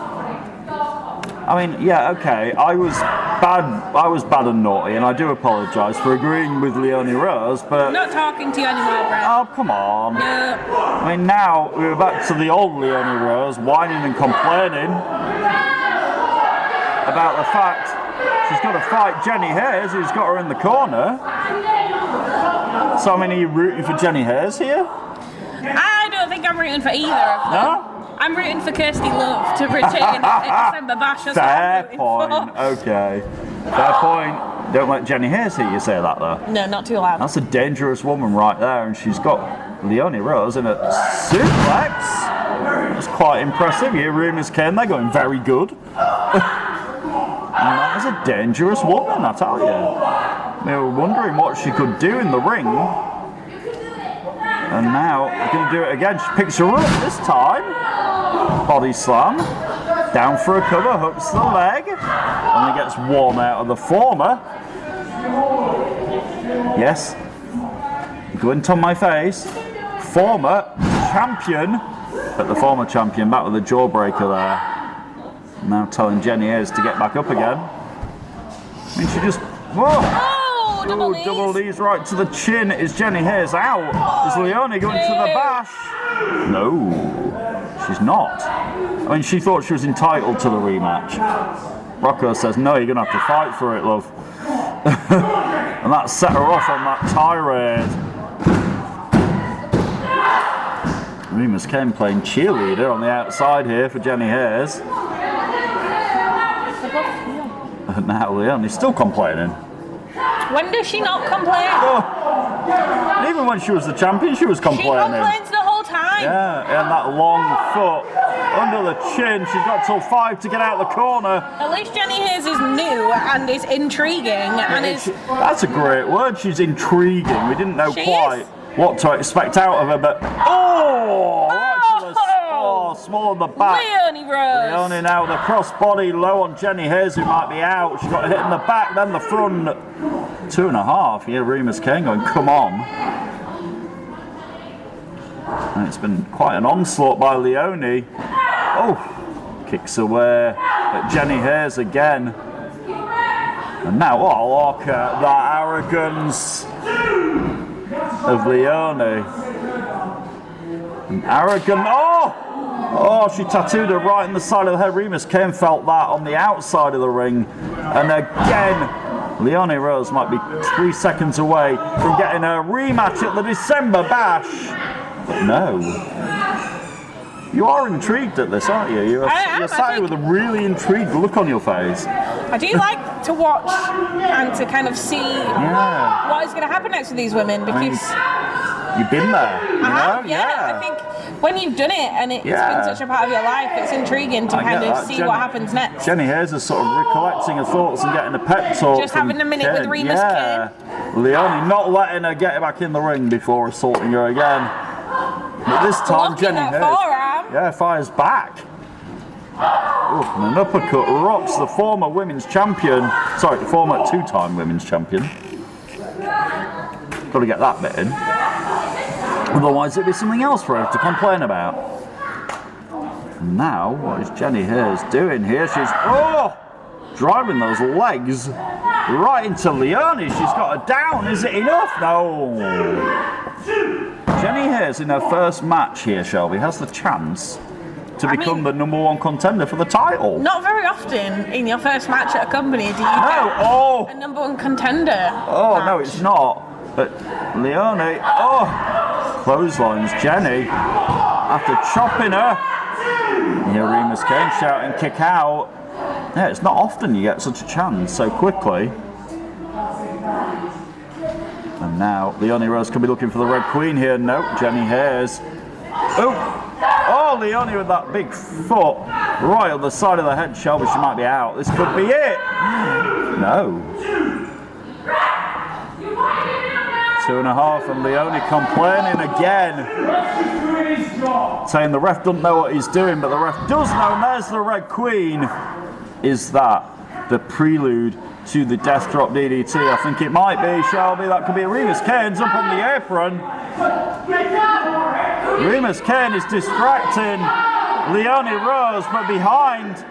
I mean, yeah, okay. I was bad and naughty, and I do apologise for agreeing with Leonie Rose. But I'm not talking to you anymore, Brett. oh, come on. No. I mean, now we're back to the old Leonie Rose, whining and complaining about the fact she's got to fight Jenny Hayes, who's got her in the corner. So, I mean, are you rooting for Jenny Hayes here? I don't think I'm rooting for either of them. No? I'm rooting for Kirsty Love to retain at December Bash. That's what I'm Fair rooting point. for. Okay. Fair point. Don't let Jenny Hayes hear you say that, though. No, not too loud. That's a dangerous woman right there, and she's got Leonie Rose in a suplex. That's quite impressive. You hear Remus Kane, they're going very good. And that is a dangerous woman, I tell you. They were wondering what she could do in the ring. And now, she's going to do it again. She picks her up this time. Body slam. Down for a cover, hooks the leg. Only gets one out of the former. Yes. Glint on my face. Former champion. But the former champion back with a jawbreaker there. Now telling Jenny Hayes to get back up again. I mean, she just... Whoa! Oh, double knees. Double knees right to the chin. Is Jenny Hayes out? Is Leonie going to the bash? No, she's not. I mean, she thought she was entitled to the rematch. Rocco says, no, you're going to have to fight for it, love. And that set her off on that tirade. Remus Kane playing cheerleader on the outside here for Jenny Hayes. And now Leonie's still complaining. When does she not complain? Oh. Even when she was the champion, she was complaining. She complains the whole time. Yeah, and that long foot under the chin. She's got till 5 to get out the corner. At least Jenny Hayes is new and is intriguing and is... That's a great word. She's intriguing. We didn't know She quite is. what to expect out of her, but right to the small on the back. Leonie Rose. Leonie now with a crossbody low on Jenny Hayes, who might be out. She got hit in the back, then the front. 2.5. Yeah, Remus Kane going, come on. And it's been quite an onslaught by Leonie. Oh, kicks away at Jenny Hayes again. And now, oh, look at that arrogance of Leonie. An arrogant, oh, she tattooed her right in the side of the head. Remus Kane felt that on the outside of the ring. And again, Leonie Rose might be 3 seconds away from getting a rematch at the December Bash. But no. You are intrigued at this, aren't you? You're sat here with a really intrigued look on your face. I do like to watch and to kind of see what is going to happen next with these women, because you've been there. I think when you've done it and it's been such a part of your life, it's intriguing to kind of see what happens next. Jenny Hayes is sort of recollecting her thoughts and getting a pep talk. Just having a minute with Remus Kane. Leonie not letting her get back in the ring before assaulting her again. But this time, Jenny Hayes fires back. Ooh, and an uppercut rocks the former women's champion. Sorry, the former two-time women's champion. Got to get that bit in. Otherwise, it'd be something else for her to complain about. And now, what is Jenny Hayes doing here? She's driving those legs right into Leonie. She's got her down. Is it enough? No. Jenny Hayes in her first match here, Shelby, has the chance to become the #1 contender for the title. Not very often in your first match at a company do you get a #1 contender. No, it's not. But Leonie, clotheslines Jenny after chopping her. Here Remus Kane shouting kick out. Yeah, it's not often you get such a chance so quickly. And now Leonie Rose could be looking for the Red Queen here. No, Jenny Hayes. Oh, Leonie with that big foot right on the side of the head. Shelby, she might be out. This could be it. No. 2.5, and Leonie complaining again. Saying the ref doesn't know what he's doing, but the ref does know, and there's the Red Queen. Is that the prelude to the Death Drop DDT? I think it might be, Shelby. That could be Remus Kane's up on the apron. Remus Kane is distracting Leonie Rose, but behind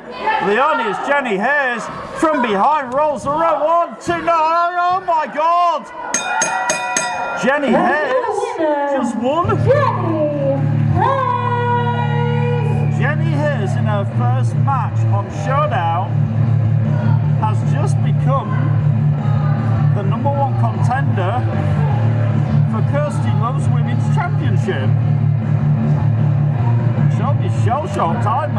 Leonie is Jenny Hayes. From behind rolls the rope. 1, 2, no, oh my God! Jenny Hayes just won. Jenny Hayes in her first match on Showdown has just become the #1 contender for Kirsty Love's Women's Championship. Shelby's shell-shocked. I'm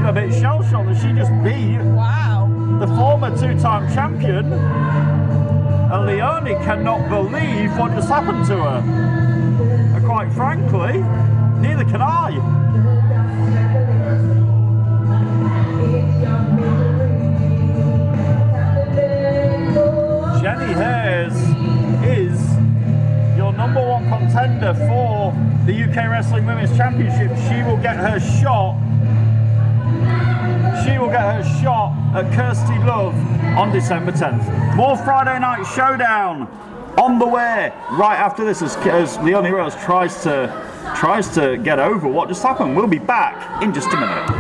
a bit shell-shocked that she just beat the former two-time champion. And Leonie cannot believe what just happened to her. And quite frankly, neither can I. Jenny Hayes is your #1 contender for the UK Wrestling Women's Championship. She will get her shot. She will get her shot at Kirsty Love on December 10th. More Friday Night Showdown on the way right after this as Leonie Rose tries to get over what just happened. We'll be back in just a minute.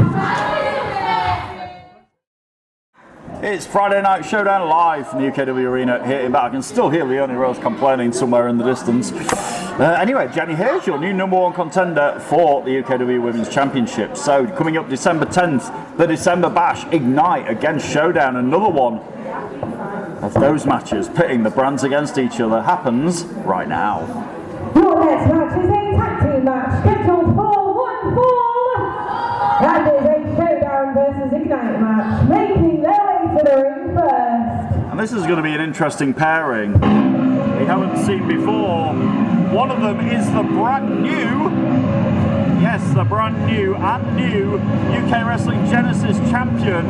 It's Friday Night Showdown live from the UKW Arena here in back. I can still hear Leonie Rose complaining somewhere in the distance. Anyway, Jenny Hayes, your new #1 contender for the UKW Women's Championship. So, coming up December 10th, the December Bash, Ignite against Showdown. Another one of those matches pitting the brands against each other happens right now. Your next match is a tag team match scheduled for 1 fall. That is a Showdown versus Ignite match, making their way to the ring first. And this is going to be an interesting pairing we haven't seen before. One of them is the brand new, yes, the brand new and new UK Wrestling Genesis champion.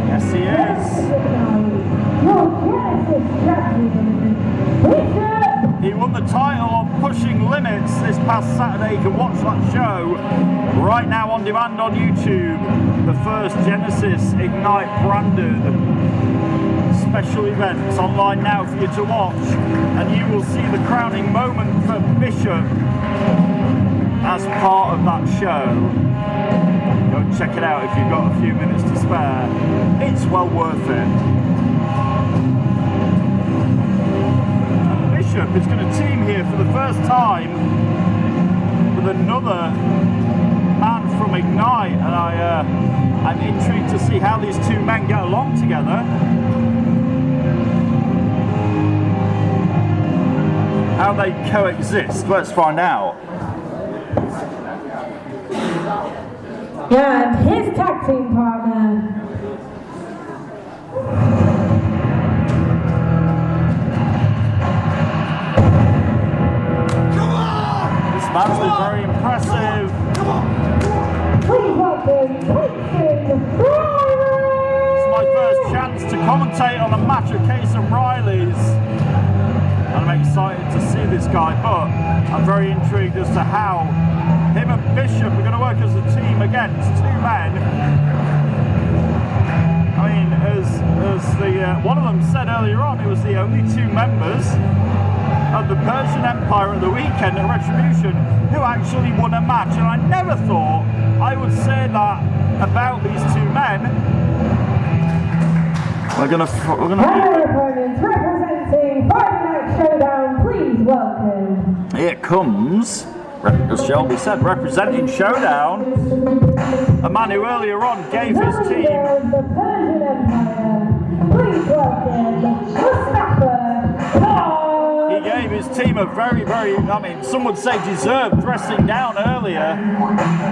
Yes, he is. He won the title on pushing minutes this past Saturday. You can watch that show right now on demand on YouTube. The first Genesis Ignite branded special events online now for you to watch, and you will see the crowning moment for Bishop as part of that show. Go and check it out if you've got a few minutes to spare. It's well worth it. And Bishop is going to team here for the first time with another man from Ignite, and I'm intrigued to see how these two men get along together. How they coexist. Let's find out. Yeah, and his tag team partner. This match is very impressive. Please welcome Casey Riley. It's my first chance to commentate on a match at Case and Riley's. And I'm excited to see this guy, but I'm very intrigued as to how him and Bishop are going to work as a team against two men. I mean, as the one of them said earlier on, it was the only two members of the Persian Empire at the weekend at Retribution who actually won a match, and I never thought I would say that about these two men. We're gonna opponents representing Friday Night Showdown, please welcome. Here comes, as Shelby said, representing Showdown, a man who earlier on gave his team. The Persian Empire, please welcome Mustafa Khan. He gave his team a very, I mean, some would say deserved dressing down earlier.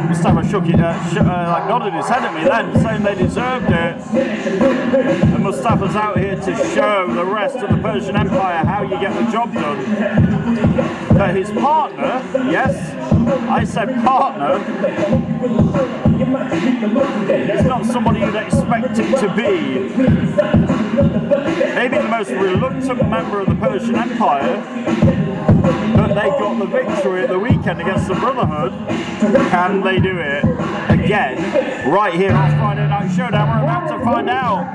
Mustafa shook it, like nodded his head at me then, saying they deserved it. And Mustafa's out here to show the rest of the Persian Empire how you get the job done. But his partner, yes, I said partner, he's not somebody you'd expect him to be. Maybe the most reluctant member of the Persian Empire, but they got the victory at the weekend against the Brotherhood. Can they do it again right here on Friday Night Showdown? We're about to find out.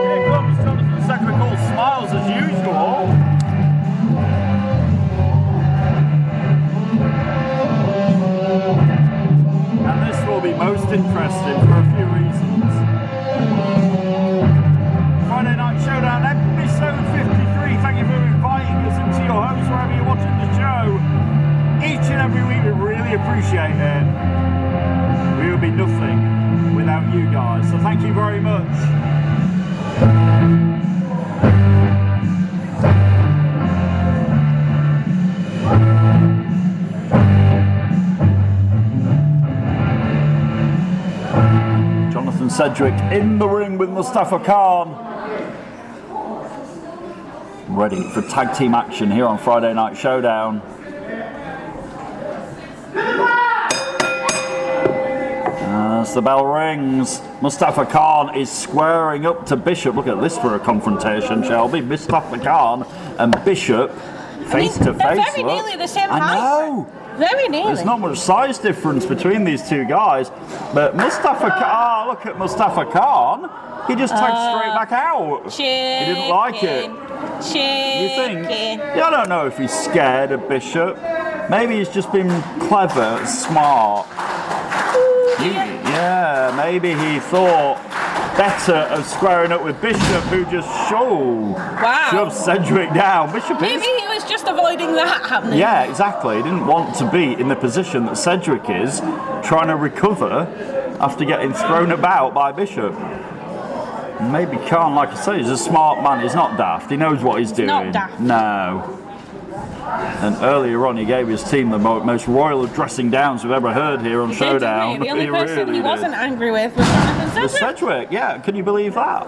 Here comes Jonathan Cedric, all smiles as usual. And this will be most interesting for a few reasons. Friday Night Showdown, episode 53. Thank you for inviting us into your homes wherever you're watching the show. Each and every week, we really appreciate it. We would be nothing without you guys, so thank you very much. Jonathan Cedric in the ring with Mustafa Khan. Ready for tag team action here on Friday Night Showdown. As the bell rings, Mustafa Khan is squaring up to Bishop. Look at this for a confrontation, Shelby. Mustafa Khan and Bishop face to face. They're very nearly the same height. I know. Very nearly. There's not much size difference between these two guys, but Mustafa Khan, look at Mustafa Khan, he just tagged straight back out. He didn't like it. You think? Yeah, I don't know if he's scared of Bishop. Maybe he's just been clever, smart. Yeah, maybe he thought better of squaring up with Bishop, who just shoved Cedric down. Bishop Maybe he was just avoiding that happening. Yeah, exactly. He didn't want to be in the position that Cedric is, trying to recover after getting thrown about by Bishop. Maybe Khan, like I say, he's a smart man. He's not daft. He knows what he's doing. Not daft. No. And earlier on, he gave his team the most royal dressing downs we've ever heard here on Showdown. The only person he wasn't angry with was Jonathan Cedric. Cedric, yeah. Can you believe that?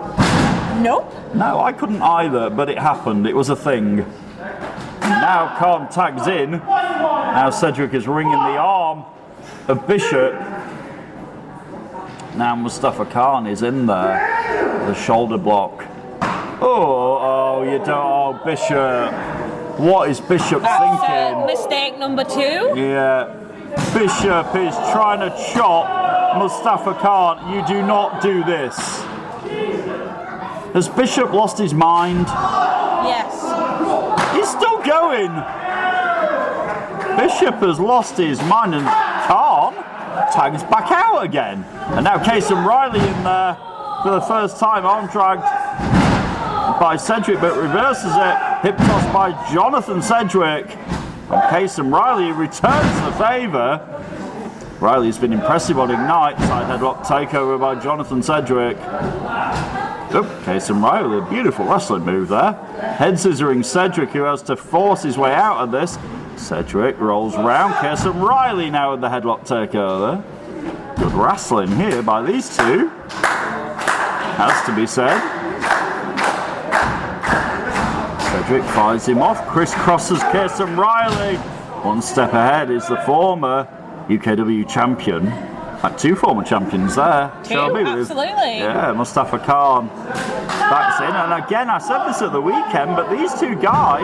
Nope. No, I couldn't either, but it happened. It was a thing. Now Khan tags in. Now Cedric is wringing the arm of Bishop. Now Mustafa Khan is in there. The shoulder block. Oh, you don't. Oh, Bishop. What is Bishop thinking? Mistake number 2. Yeah. Bishop is trying to chop Mustafa Khan. You do not do this. Has Bishop lost his mind? Yes. He's still going. Bishop has lost his mind, and Khan tags back out again. And now Casey Riley in there for the first time, arm dragged by Sedgwick, but reverses it. Hip toss by Jonathan Sedgwick. And Casey Riley returns the favour. Riley's been impressive on Ignite. Side headlock takeover by Jonathan Sedgwick. Casey Riley, a beautiful wrestling move there. Head scissoring Sedgwick, who has to force his way out of this. Sedgwick rolls round. Casey Riley now with the headlock takeover. Good wrestling here by these two. Has to be said. Sedgwick fires him off. Crisscrosses Casey Riley. One step ahead is the former UKW champion. Like 2 former champions there. Shelby, absolutely. Yeah, Mustafa Khan backs in. And again, I said this at the weekend, but these 2 guys...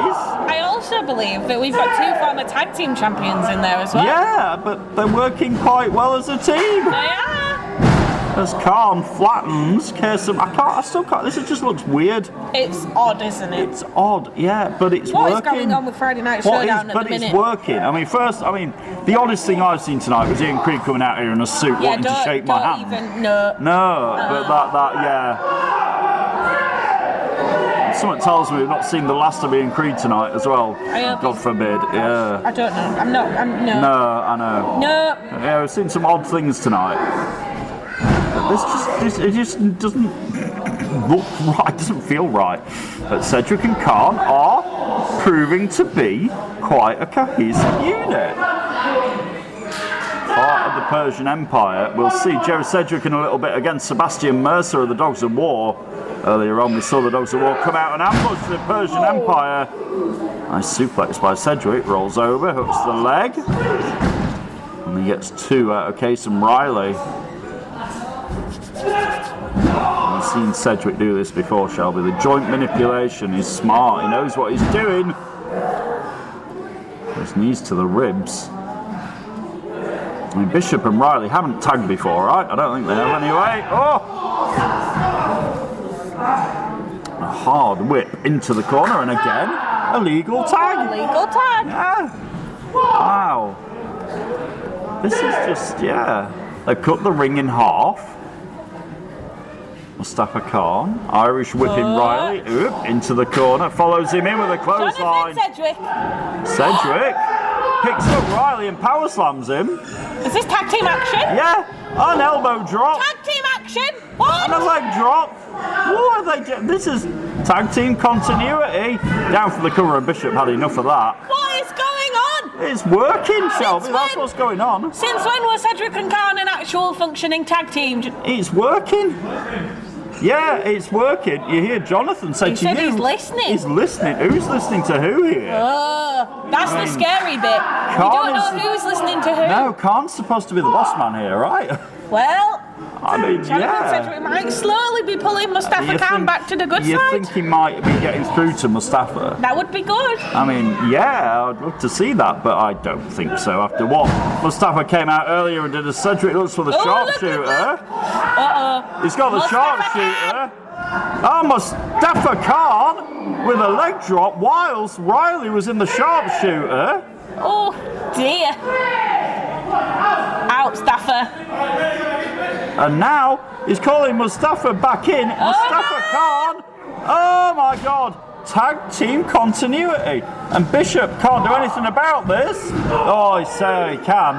I also believe that we've got 2 former tag team champions in there as well. Yeah, but they're working quite well as a team. They are. As Khan flattens Kirsten, I still can't. This just looks weird. It's odd, isn't it? It's odd, yeah, but it's what working. What is going on with Friday Night Showdown at the minute? But it's working. I mean, the oddest thing I've seen tonight was Ian Creed coming out here in a suit, wanting to shake my hand. No, but yeah. Someone tells me we've not seen the last of Ian Creed tonight as well. God forbid. Yeah. I don't know. No. No, I know. No. Yeah, we've seen some odd things tonight. It just doesn't look right, it doesn't feel right. But Sedgwick and Khan are proving to be quite a cohesive unit. Part of the Persian Empire. We'll see Jerry Sedgwick in a little bit against Sebastian Mercer of the Dogs of War. Earlier on we saw the Dogs of War come out and ambush the Persian Empire. Nice suplex by Sedgwick, rolls over, hooks the leg. And he gets 2 out of Casey Riley. I've seen Sedgwick do this before, Shelby. The joint manipulation is smart. He knows what he's doing. His knees to the ribs. I mean, Bishop and Riley haven't tagged before, right? I don't think they have anyway. Oh! A hard whip into the corner, and again, a legal tag. Legal tag. Yeah. Wow. This is just, yeah. They cut the ring in half. Mustafa Khan, Irish whipping Riley, into the corner, follows him in with a clothesline. Sedgwick picks up Riley and power slams him. Is this tag team action? Yeah, an elbow drop. Tag team action? What? And a leg drop. What are they doing? This is tag team continuity. Down for the cover, and Bishop had enough of that. What is going on? It's working, Shelby. That's what's going on. Since when was Sedgwick and Khan an actual functioning tag team? It's working. Yeah, it's working. You hear Jonathan say to you. He's listening. He's listening. Who's listening to who here? That's the scary bit. You don't know who's listening to who. No, Khan's supposed to be the boss man here, right? Well, I mean, Jonathan Sedgwick might slowly be pulling Mustafa Khan back to the good side. You think he might be getting through to Mustafa? That would be good. I mean, yeah, I'd love to see that, but I don't think so. After what Mustafa came out earlier and did a Sedgwick looks for the sharpshooter. He's got the sharpshooter. Oh, Mustafa Khan with a leg drop whilst Riley was in the sharpshooter. Oh dear. Out, Staffer. And now he's calling Mustafa back in. Mustafa Khan. Oh my God. Tag team continuity. And Bishop can't do anything about this. Oh, he said he can.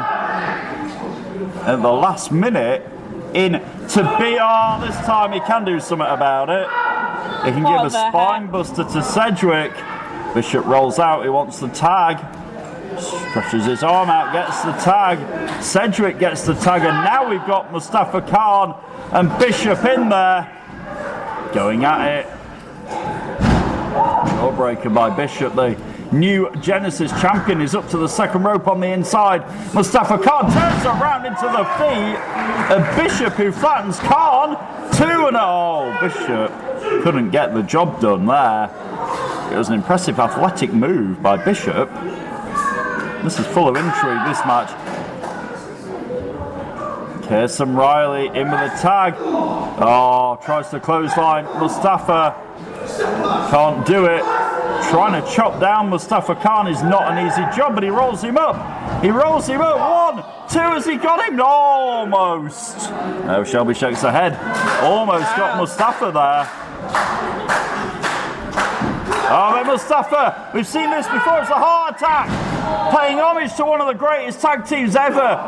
At the last minute, this time he can do something about it. He can give a spine buster to Sedgwick. Bishop rolls out, he wants the tag. Stretches his arm out, gets the tag. Sedgwick gets the tag, and now we've got Mustafa Khan and Bishop in there. Going at it. Jawbreaker by Bishop. The new Genesis champion is up to the second rope on the inside. Mustafa Khan turns around into the feet of Bishop, who flattens Khan. 2-0. Bishop couldn't get the job done there. It was an impressive athletic move by Bishop. This is full of intrigue, this match. Kirsten Riley in with a tag. Oh, tries to clothesline. Mustafa can't do it. Trying to chop down Mustafa Khan is not an easy job, but he rolls him up. He rolls him up. 1, 2, has he got him? Almost. No, Shelby shakes her head. Almost got Mustafa there. Oh, but Mustafa, we've seen this before, it's a heart attack. Paying homage to one of the greatest tag teams ever.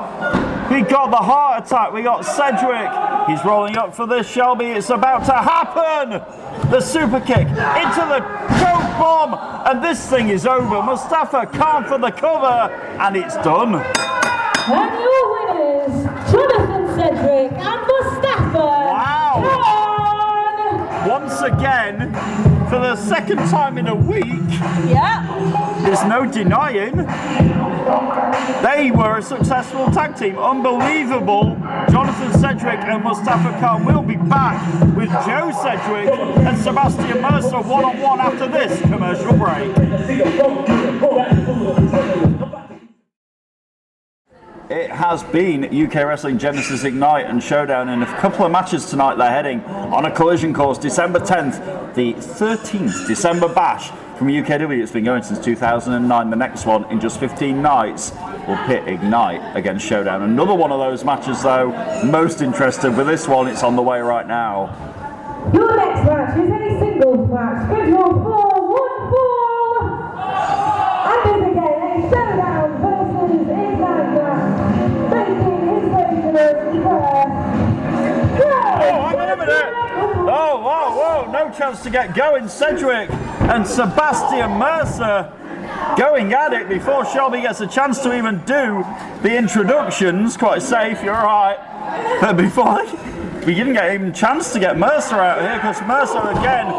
We got the heart attack, we got Cedric. He's rolling up for this, Shelby, it's about to happen. The super kick into the choke bomb, and this thing is over. Mustafa Khan for the cover, and it's done. And your winners, Jonathan Cedric and Mustafa Khan. Once again, for the second time in a week, there's no denying, they were a successful tag team. Unbelievable. Jonathan Cedric and Mustafa Khan will be back with Joe Cedric and Sebastian Mercer one-on-one after this commercial break. It has been UK Wrestling Genesis Ignite and Showdown. In a couple of matches tonight, they're heading on a collision course. December 10th, the 13th December Bash from UKW. It's been going since 2009. The next one in just 15 nights will pit Ignite against Showdown. Another one of those matches, though, most interested with this one. It's on the way right now. Your next match is a singles match scheduled for 1 fall. And is again a Showdown versus Ignite match. Making his way to the first. Hang on a minute. Oh, whoa, no chance to get going. Cedric and Sebastian Mercer going at it before Shelby gets a chance to even do the introductions. Quite safe, you're right. But before we didn't get even a chance to get Mercer out here, because Mercer again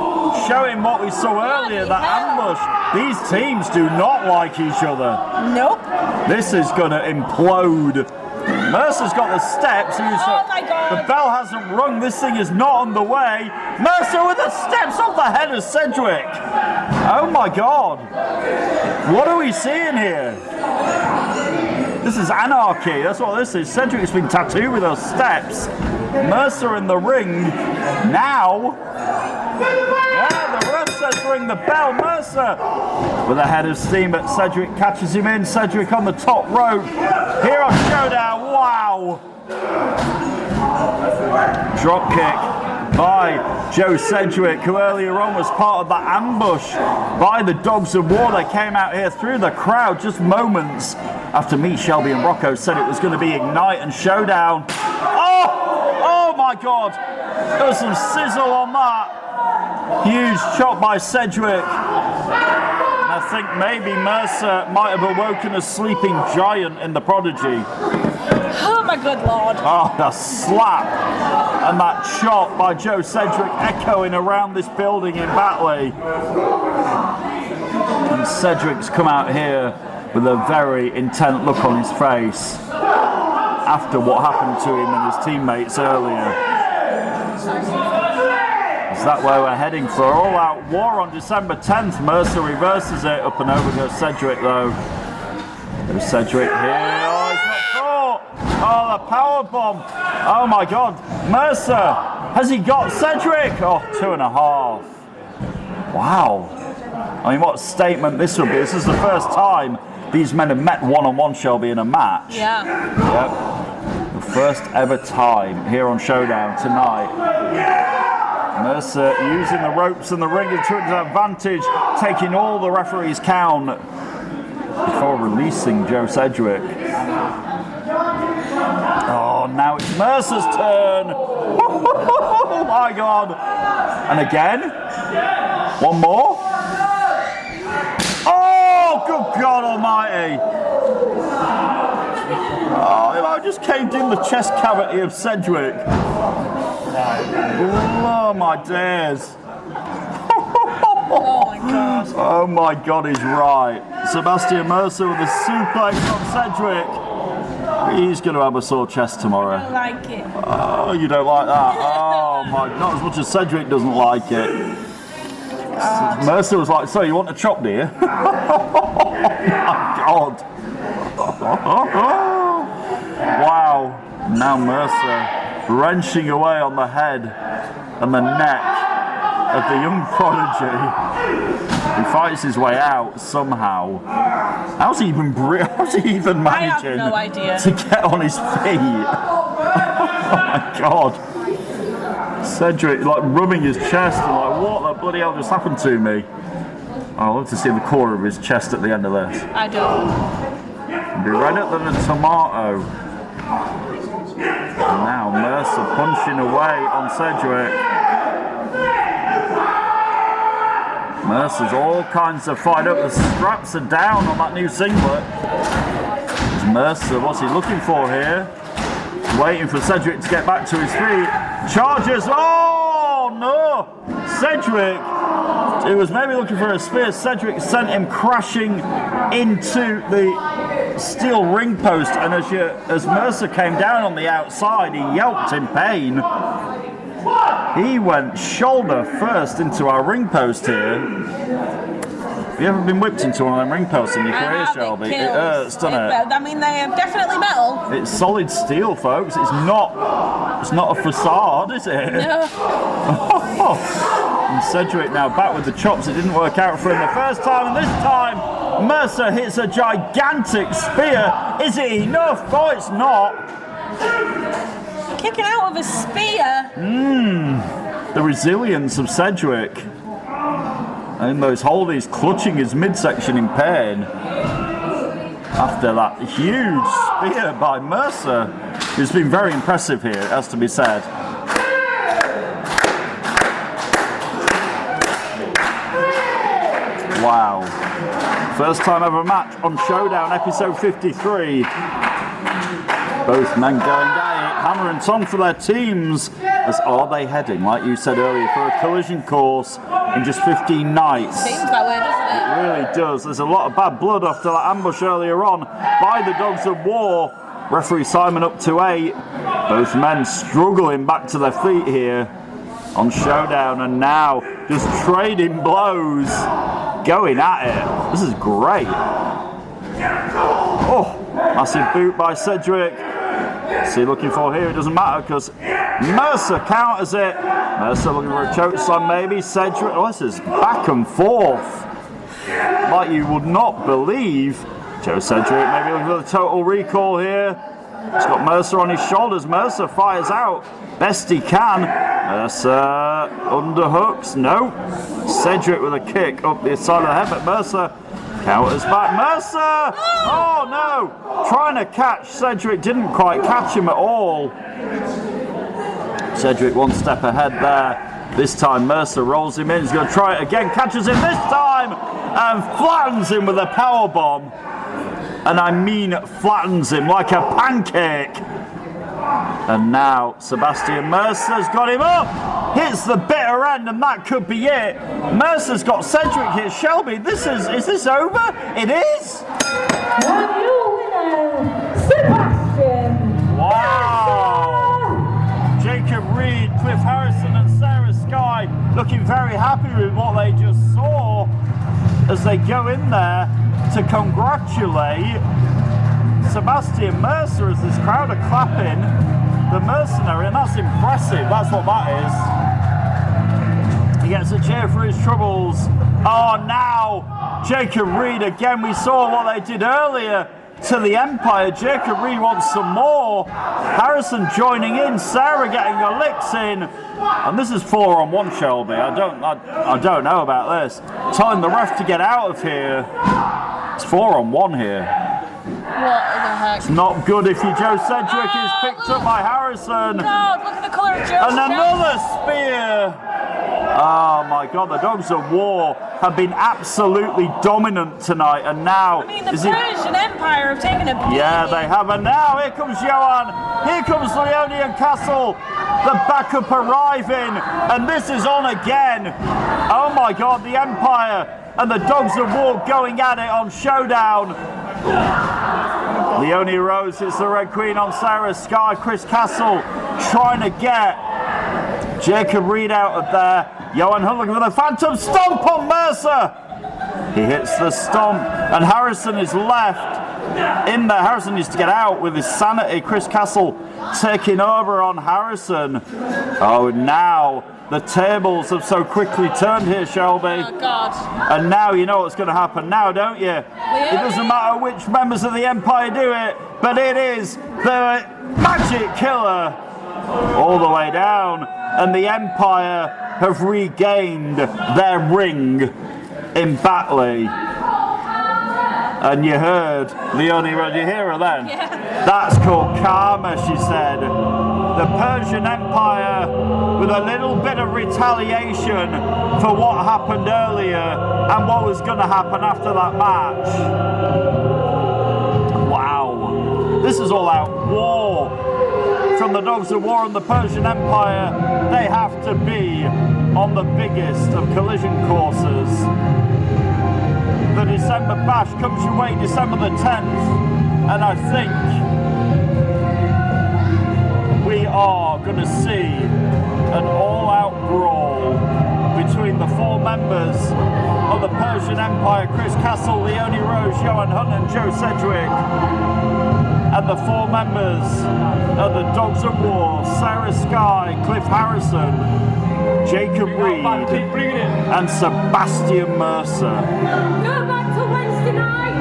showing what we saw earlier, that ambush. These teams do not like each other. Nope. This is going to implode. Mercer's got the steps. Oh my God. The bell hasn't rung. This thing is not on the way. Mercer with the steps off the head of Cedric. Oh my God. What are we seeing here? This is anarchy. That's what this is. Cedric's been tattooed with those steps. Mercer in the ring. Now. Yeah, the ref says ring the bell. Mercer with a head of steam, but Cedric catches him in. Cedric on the top rope. Here on Showdown. Wow. Drop kick by Joe Cedric, who earlier on was part of that ambush by the Dogs of War. They came out here through the crowd just moments after me, Shelby and Rocco said it was going to be Ignite and Showdown. Oh my God. There was some sizzle on that. Huge chop by Cedric. I think maybe Mercer might have awoken a sleeping giant in the Prodigy. Oh my good Lord. Oh, the slap and that chop by Joe Cedric echoing around this building in Batley. And Cedric's come out here with a very intent look on his face after what happened to him and his teammates earlier. Is that where we're heading for all-out war on December 10th? Mercer reverses it. Up and over goes Cedric, though. There's Cedric here. Oh, he's not caught. Oh, the power bomb. Oh, my God. Mercer. Has he got Cedric? Oh, 2.5. Wow. I mean, what a statement this would be. This is the first time these men have met one-on-one, Shelby, in a match. Yeah. Yep. The first ever time here on Showdown tonight. Mercer using the ropes and the ring to his advantage, taking all the referee's count before releasing Joe Cedric. Oh, now it's Mercer's turn. Oh my God. And again. One more. Oh, good God almighty. Oh, I just caved in the chest cavity of Cedric. Oh my days. Oh my god. Oh my god, he's right. Sebastian Mercer with a suplex on Cedric. He's going to have a sore chest tomorrow. I don't like it. Oh, you don't like that? Oh my, not as much as Cedric doesn't like it. Mercer was like, so you want a chop, do you? Oh my god. Wow. Now Mercer wrenching away on the head and the neck of the young prodigy. He fights his way out somehow. How's he even managing I have no idea. to get on his feet? Oh my god. Cedric like rubbing his chest and like, what the bloody hell just happened to me? I'd love to see the core of his chest at the end of this. I don't. Be redder than a tomato. And now Mercer punching away on Cedric. Mercer's all kinds of fired up. The straps are down on that new singlet. Mercer, what's he looking for here? Waiting for Cedric to get back to his feet. Charges! Oh no! Cedric, he was maybe looking for a spear. Cedric sent him crashing into the steel ring post, and as Mercer came down on the outside, he yelped in pain. He went shoulder first into our ring post here. Have you ever been whipped into one of them ring posts in your career, Shelby? It hurts, doesn't it? I mean, they are definitely metal. It's solid steel, folks. It's not a facade, is it? No. And Cedric now back with the chops. It didn't work out for him the first time, and this time Mercer hits a gigantic spear. Is it enough? Oh, it's not. Kicking out with a spear. The resilience of Cedric. And those holdies clutching his midsection in pain. After that huge spear by Mercer. It's been very impressive here, it has to be said. Wow. First time ever match on Showdown, episode 53. Both men going down, hammer and tong for their teams. As are they heading, like you said earlier, for a collision course in just 15 nights. Seems that way, doesn't it? It really does. There's a lot of bad blood after that ambush earlier on by the Dogs of War. Referee Simon up to 8. Both men struggling back to their feet here on Showdown, and now just trading blows, going at it. This is great. Oh, massive boot by Cedric. What's he looking for here? It doesn't matter because Mercer counters it. Mercer looking for a choke slam maybe. Cedric, oh, this is back and forth like you would not believe. Joe Cedric maybe looking for the total recall here. He's got Mercer on his shoulders. Mercer fires out best he can. Mercer underhooks. No. Cedric with a kick up the side of the head, but Mercer counters back. Mercer! Oh no! Trying to catch Cedric, didn't quite catch him at all. Cedric one step ahead there. This time Mercer rolls him in. He's going to try it again. Catches him this time and flattens him with a power bomb. And I mean flattens him like a pancake. And now Sebastian Mercer's got him up. Hits the bitter end, and that could be it. Mercer's got Cedric here. Shelby, is this over? It is? And your winner, Sebastian. Wow. Jacob Reed, Cliff Harrison and Sarah Sky looking very happy with what they just saw as they go in there to congratulate Sebastian Mercer as this crowd are clapping the mercenary, and that's impressive. That's what that is. He gets a cheer for his troubles. Oh, now Jacob Reed again. We saw what they did earlier to the Empire. Jacob Reed wants some more. Harrison joining in. Sarah getting her licks in. And this is 4-on-1, Shelby. I don't know about this. Telling the ref to get out of here. It's 4-on-1 here. What the heck? It's not good if you Joe Cedric is picked up by Harrison. God, look at the colour of Joe's And another spear. Oh my God, the Dogs of War have been absolutely dominant tonight, and now... I mean, the Persian Empire have taken a beating. Yeah, they have, and now here comes Johan, here comes Leone and Castle, the backup arriving, and this is on again. Oh my God, the Empire and the Dogs of War going at it on Showdown. Leone Rose, it's the Red Queen on Sarah Sky. Chris Castle trying to get Jacob Reed out of there. Johan Hunt looking for the Phantom Stomp on Mercer. He hits the stomp, and Harrison is left in there. Harrison needs to get out with his sanity. Chris Castle taking over on Harrison. Oh, now the tables have so quickly turned here, Shelby. Oh, God. And now you know what's going to happen now, don't you? Yeah. It doesn't matter which members of the Empire do it, but it is the Magic Killer all the way down. And the Empire have regained their ring in Batley. And you heard Leone Rose, you hear her then? Yeah. That's called karma, she said. The Persian Empire with a little bit of retaliation for what happened earlier and what was going to happen after that match. Wow. This is all out war from the Dogs of War and the Persian Empire. They have to be on the biggest of collision courses. The December Bash comes your way December the 10th, and I think we are going to see an all-out brawl between the four members of the Persian Empire, Chris Castle, Leone Rose, Johan Hunt and Joe Sedgwick, and the four members of the Dogs of War, Sarah Sky, Cliff Harrison, Jacob Reed, and Sebastian Mercer. Go back to Wednesday night.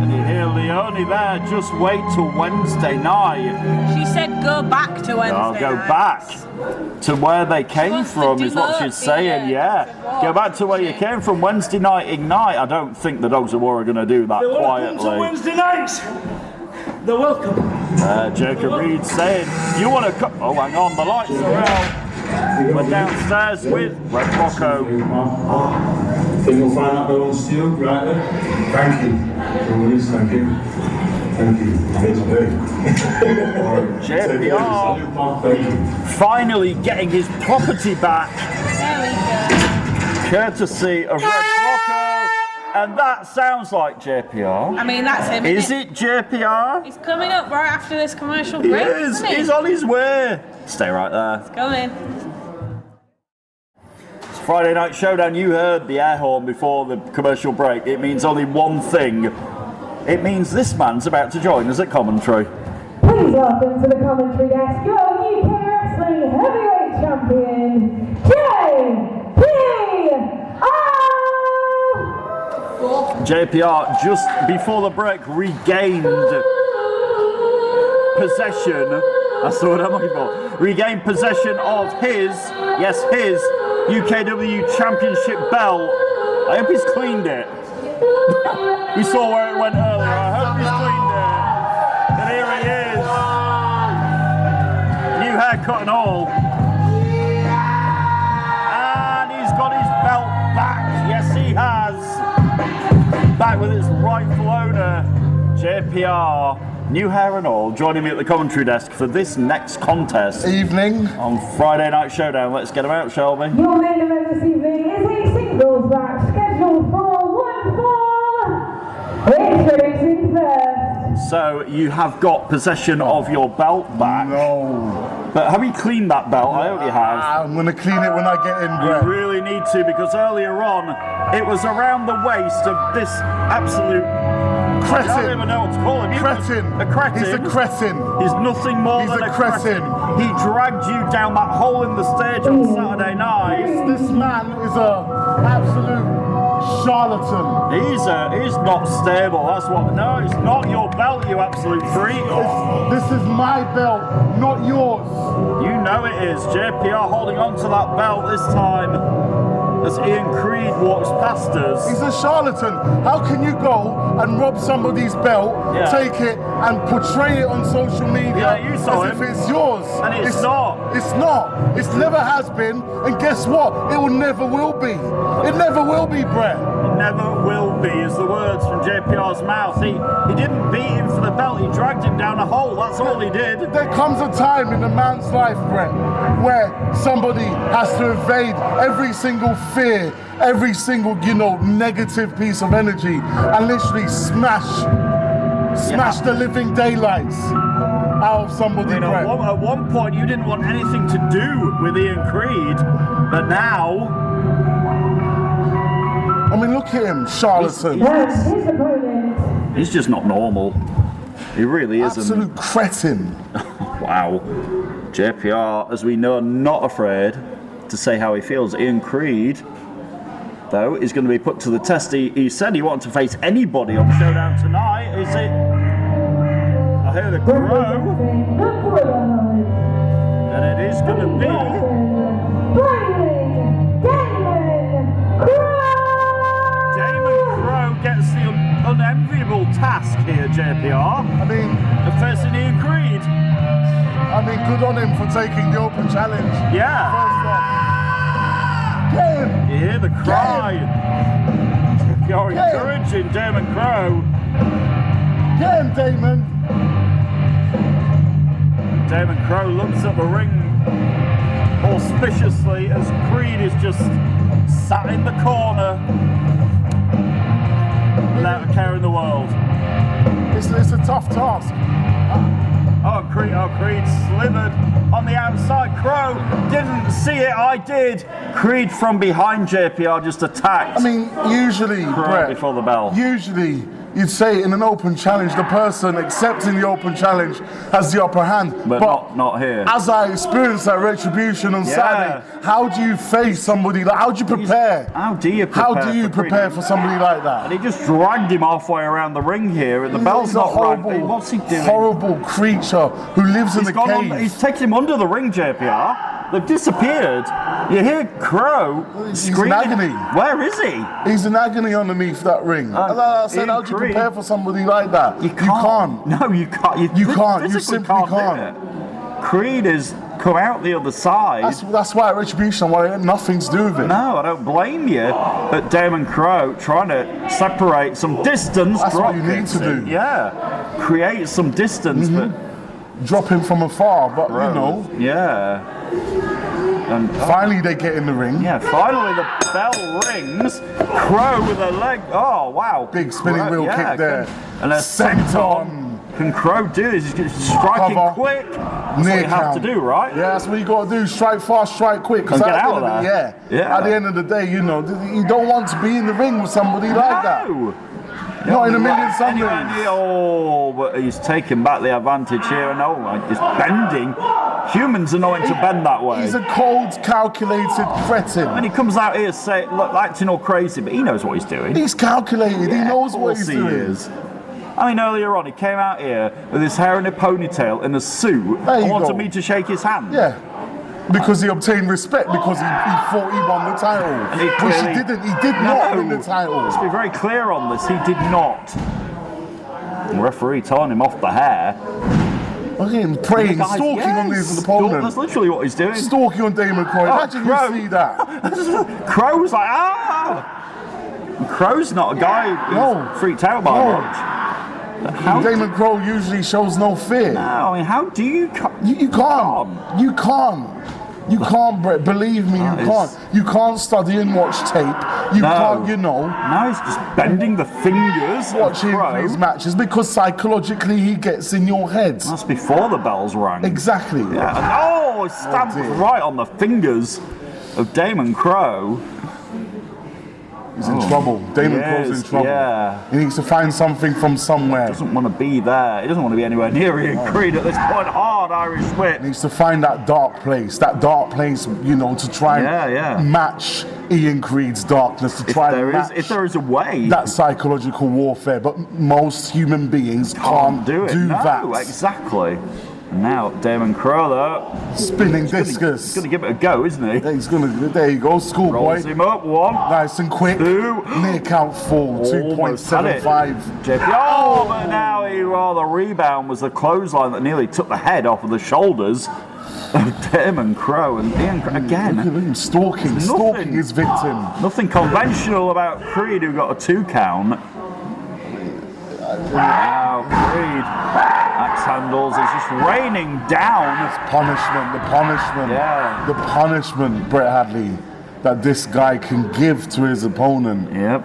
And you hear Leone there, just wait till Wednesday night. She said go back to Wednesday I'll go night. back to where they came wants to from is what demote she's saying, the, yeah. Go back to where you came from, Wednesday night Ignite. I don't think the Dogs of War are going to do that Welcome quietly. to Wednesday nights. They're welcome. Jacob Reed saying, you want to come? Oh, hang on, the lights are out. We're downstairs with Red Rocco. I think you'll find that belongs to you, right there. Thank you. No worries, thank you. Thank you. JPR finally getting his property back. There we go. Courtesy of Red Rocco. And that sounds like JPR. I mean, that's him. Is it JPR? He's coming up right after this commercial He break. is. Isn't he? He's on his way. Stay right there. Coming. It's Friday Night Showdown. You heard the air horn before the commercial break. It means only one thing. It means this man's about to join us at commentary. Please welcome to the commentary desk your UK Wrestling Heavyweight Champion, JPR just before the break regained possession. That's the word I'm looking for. Regained possession of his UKW Championship belt. I hope he's cleaned it. We saw where it went earlier. I hope he's cleaned it. And here he is. New haircut and all. And he's got his belt back. Yes, he has. Back with its rightful owner, JPR. New hair and all, joining me at the commentary desk for this next contest. Evening. On Friday Night Showdown. Let's get them out, shall we? Your main event this evening is a singles match scheduled for one fall. Introducing first. So you have got possession of your belt back. No. But have you cleaned that belt? I hope you have. I'm going to clean it when I get in, You bro. really need to, because earlier on it was around the waist of this absolute I don't Cretin. even know what to call him. Cretin. A cretin. He's a cretin. He's nothing more He's than a cretin. He dragged you down that hole in the stage on Saturday night. This man is a absolute charlatan. He's not stable. That's what. No, it's not your belt, you absolute freak. This is my belt, not yours. You know it is. JPR holding on to that belt this time as Ian Creed walks past us. He's a charlatan. How can you go and rob somebody's belt, take it and portray it on social media Yeah, you saw as him. if it's yours? And it's not. It's not. It's never has been. And guess what? It will never will be. It never will be, Brett. It never will be, is the words from JPR's mouth. He didn't beat him for the belt. He dragged him down a hole. That's all he did. There comes a time in a man's life, Brett, where somebody has to evade every single fear, every single, negative piece of energy, and literally smash the living daylights out of somebody, Brett. At one point, you didn't want anything to do with Ian Creed, but now... I mean, look at him, charlatan. He's just not normal. He really isn't. Absolute cretin. Wow. JPR, as we know, not afraid to say how he feels. Ian Creed, though, is going to be put to the test. He said he wanted to face anybody on Showdown tonight. Is it? I hear the crow. And it is going to be... Damon Crow gets the unenviable task here, JPR. I mean... of facing Ian Creed. I mean, good on him for taking the open challenge. Yeah. Get him. You hear the cry. You're encouraging Damon Crow. Get him, Damon. Damon Crow looks at the ring auspiciously as Creed is just sat in the corner without a care in the world. It's a tough task. Creed slithered on the outside. Crow didn't see it. I did. Creed from behind JPR just attacked. I mean, usually, Brett, before the bell. Usually, you'd say in an open challenge, the person accepting the open challenge has the upper hand. But not here. As I experienced that Retribution on Saturday, how do you face somebody like? How do you prepare? How do you prepare for somebody like that? And he just dragged him halfway around the ring here, and the bell's not right. What's he doing? Horrible creature who lives in the cave. He's taken him under the ring, JPR. They've disappeared. You hear Crow screaming. He's in agony. Where is he? He's in agony underneath that ring. As I said, how do you prepare for somebody like that? You can't. No, you can't. You can't. You simply can't. Creed has come out the other side. That's why Retribution, why it had nothing to do with it. No, I don't blame you. But Damon Crow trying to separate some distance. That's what you need to do. Yeah. Create some distance, but drop him from afar, but Yeah. And finally they get in the ring. Yeah, finally the bell rings. Crow with a leg. Oh, wow. Big spinning wheel kick there. And a senton. Can Crow do this? He's striking quick. That's what you have to do, right? Yeah, that's what you got to do. Strike fast, strike quick. And get out of there. At the end of the day, you don't want to be in the ring with somebody like that. Not in a million Sundays. But he's taken back the advantage here, and he's bending. Humans are knowing to bend that way. He's a cold, calculated cretin. And he comes out here acting all crazy, but he knows what he's doing. He's calculated. He knows what he's doing. I mean, earlier on, he came out here with his hair in a ponytail and a suit and wanted me to shake his hand. Yeah. Because he obtained respect because he thought he won the title. And which he didn't. He did not win the title. Let's be very clear on this. He did not. The referee torn him off the hair. Look at him praying, stalking on his opponent. That's literally what he's doing. Stalking on Damon Crow. Imagine you see that. Crow's like, Crow's not a guy who's freaked out by much. Damon Crow usually shows no fear. No, I mean, how do you... You can't. You can't. You can't, Brett. Believe me, you can't. You can't study and watch tape. You can't, Now he's just bending the fingers. Watching these matches because psychologically he gets in your head. That's before the bells rang. Exactly. Yeah. He stamped right on the fingers of Damon Crow. He's in trouble. Damon Crow's in trouble. Yeah. He needs to find something from somewhere. He doesn't want to be there. He doesn't want to be anywhere near Ian Creed at this point. Hard Irish whip. He needs to find that dark place, to try and match Ian Creed's darkness, to try and match if there is a way. That psychological warfare. But most human beings can't do that. Exactly. And now Damon Crow, though, spinning discus. He's going to give it a go, isn't he? Yeah, he's going to. There you go, schoolboy. Rolls him up, 1. Nice and quick. 2. Near count 4. 2.75. But now the rebound was the clothesline that nearly took the head off of the shoulders Damon Crowe and Ian again. Look at him stalking his victim. Nothing conventional about Creed, who got a 2 count. Wow, Creed. Axe handles is just raining down. The punishment. Yeah. The punishment, Brett Hadley, that this guy can give to his opponent. Yep.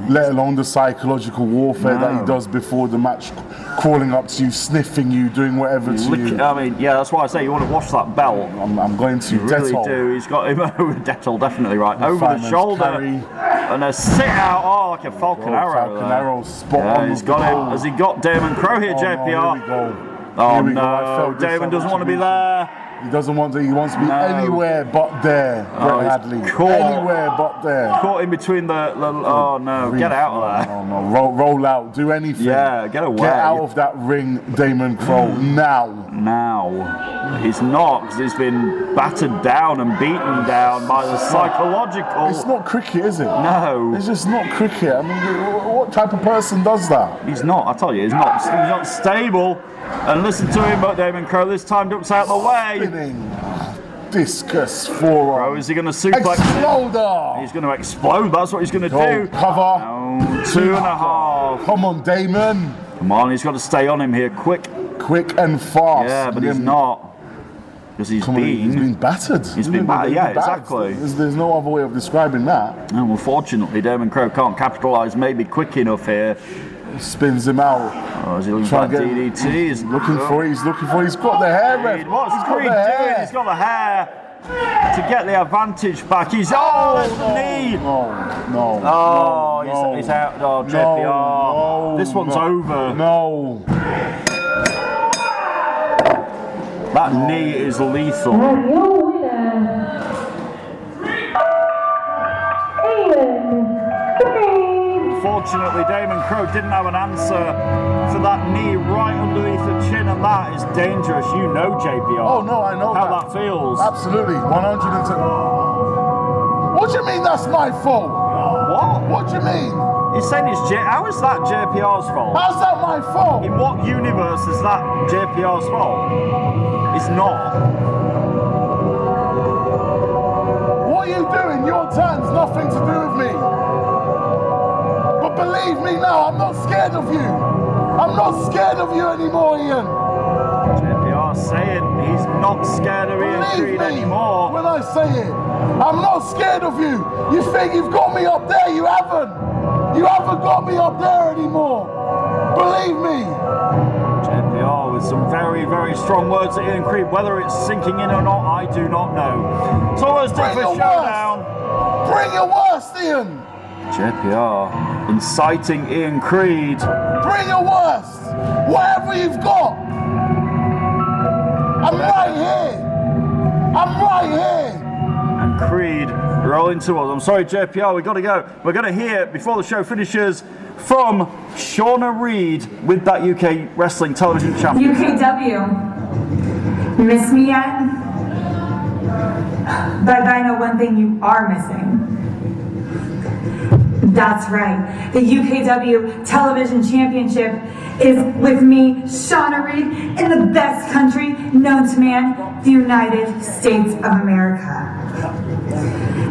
Let alone the psychological warfare that he does before the match, crawling up to you, sniffing you, doing whatever to you. I mean, yeah, that's why I say you want to wash that belt. I'm going to. You really do. He's got him over Dettol, definitely right. Over the shoulder. And a sit out. Oh, like a Falcon Arrow. Falcon Arrow, spot on. He's got him. Has he got Damon Crowe here, JPR? No, here we go. Oh no, Damon doesn't want to be there. He doesn't want to, he wants to be anywhere but there, Brett Hadley. Anywhere but there. Caught in between the oh no, get out of there. No, roll out, do anything. Yeah, get away. Get out of that ring, Damon Crowe, now. He's not, because he's been battered down and beaten down by the psychological. It's not cricket, is it? No. It's just not cricket. I mean, what type of person does that? He's not, I tell you, he's not stable. And listen to him, but Damon Crowe this time ducks out the way. Discus forearm. Is he going to suplex? Exploder. He's going to explode. That's what he's going to do. Cover. No, 2.5. Come on, Damon. Come on, he's got to stay on him here, quick and fast. Yeah, but he's not, because he's been battered. He's been battered. Yeah, exactly. There's no other way of describing that. And unfortunately, Damon Crowe can't capitalise maybe quick enough here. Spins him out. Oh, is he looking for DDT? He's looking for it. He's got the hair. What's Creed doing? He's got the hair to get the advantage back. He's that's the knee. No. He's out. Oh, JPR. This one's over. No. That knee is lethal. And your winner, Unfortunately, Damon Crowe didn't have an answer for that knee right underneath the chin, and that is dangerous. You know, JPR. Oh no, I know how that feels. Absolutely, 110. What do you mean that's my fault? What do you mean? He's saying it's how is that JPR's fault? How's that my fault? In what universe is that JPR's fault? It's not. What are you doing? Your turn's nothing to do with me. But believe me now, I'm not scared of you. I'm not scared of you anymore, Ian. JPR saying he's not scared of Ian Creed anymore. When I say it, I'm not scared of you. You think you've got me up there? You haven't. You haven't got me up there anymore. Believe me. JPR with some very, very strong words at Ian Creed. Whether it's sinking in or not, I do not know. So let's do for Showdown. Bring your worst, Ian. JPR inciting Ian Creed. Bring your worst. Whatever you've got. I'm right here. I'm right here. And Creed rolling towards. I'm sorry, JPR, we've got to go. We're going to hear, before the show finishes, from Shauna Reid with that UK Wrestling Television Champion. UKW. You miss me yet? But I know one thing you are missing. That's right. The UKW Television Championship is with me, Shauna Reid, in the best country known to man, the United States of America.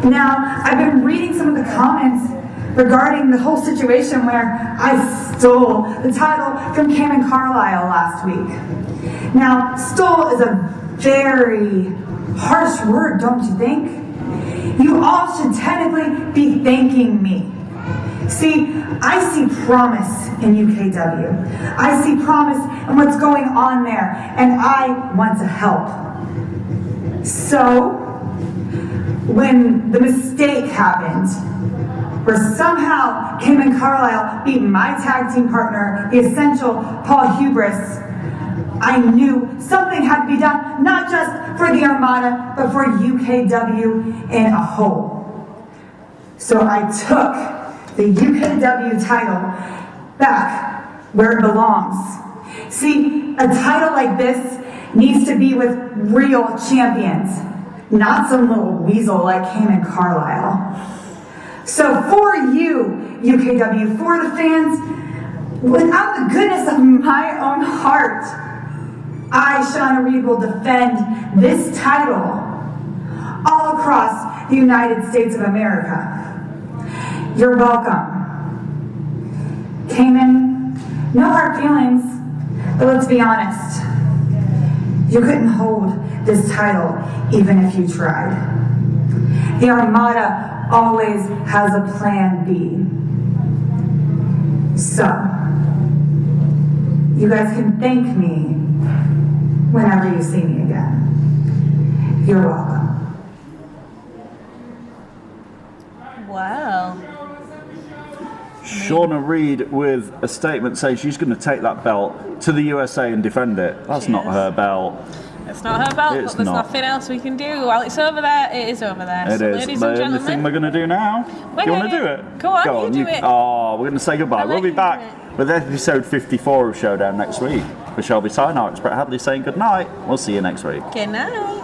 Now, I've been reading some of the comments regarding the whole situation where I stole the title from Cameron Carlisle last week. Now, stole is a very harsh word, don't you think? You all should technically be thanking me. See, I see promise in UKW. I see promise in what's going on there, and I want to help. So, when the mistake happened, where somehow Cameron Carlisle beat my tag team partner, the essential Paul Hubris, I knew something had to be done, not just for the Armada, but for UKW in a whole. So I took the UKW title back where it belongs. See, a title like this needs to be with real champions, not some little weasel like Cameron Carlisle. So for you, UKW, for the fans, without the goodness of my own heart, I, Shauna Reed, will defend this title all across the United States of America. You're welcome. Cayman, no hard feelings, but let's be honest. You couldn't hold this title even if you tried. The Armada always has a plan B. So, you guys can thank me whenever you see me again. You're welcome. Wow. Shauna Reed with a statement saying she's going to take that belt to the USA and defend it. That's not her belt. It's not her belt, It's but there's not. nothing else we can do. While it's over there, it is over there. It So, is. ladies The and only thing gentlemen, we're going to do now. We're Do you want to gonna- do it? Go on, you do it. Oh, we're going to say goodbye. I'll We'll let be you back do it. with episode 54 of Showdown next week. For Shelby Sinart, it's Brett Hadley saying good night. We'll see you next week. Good night.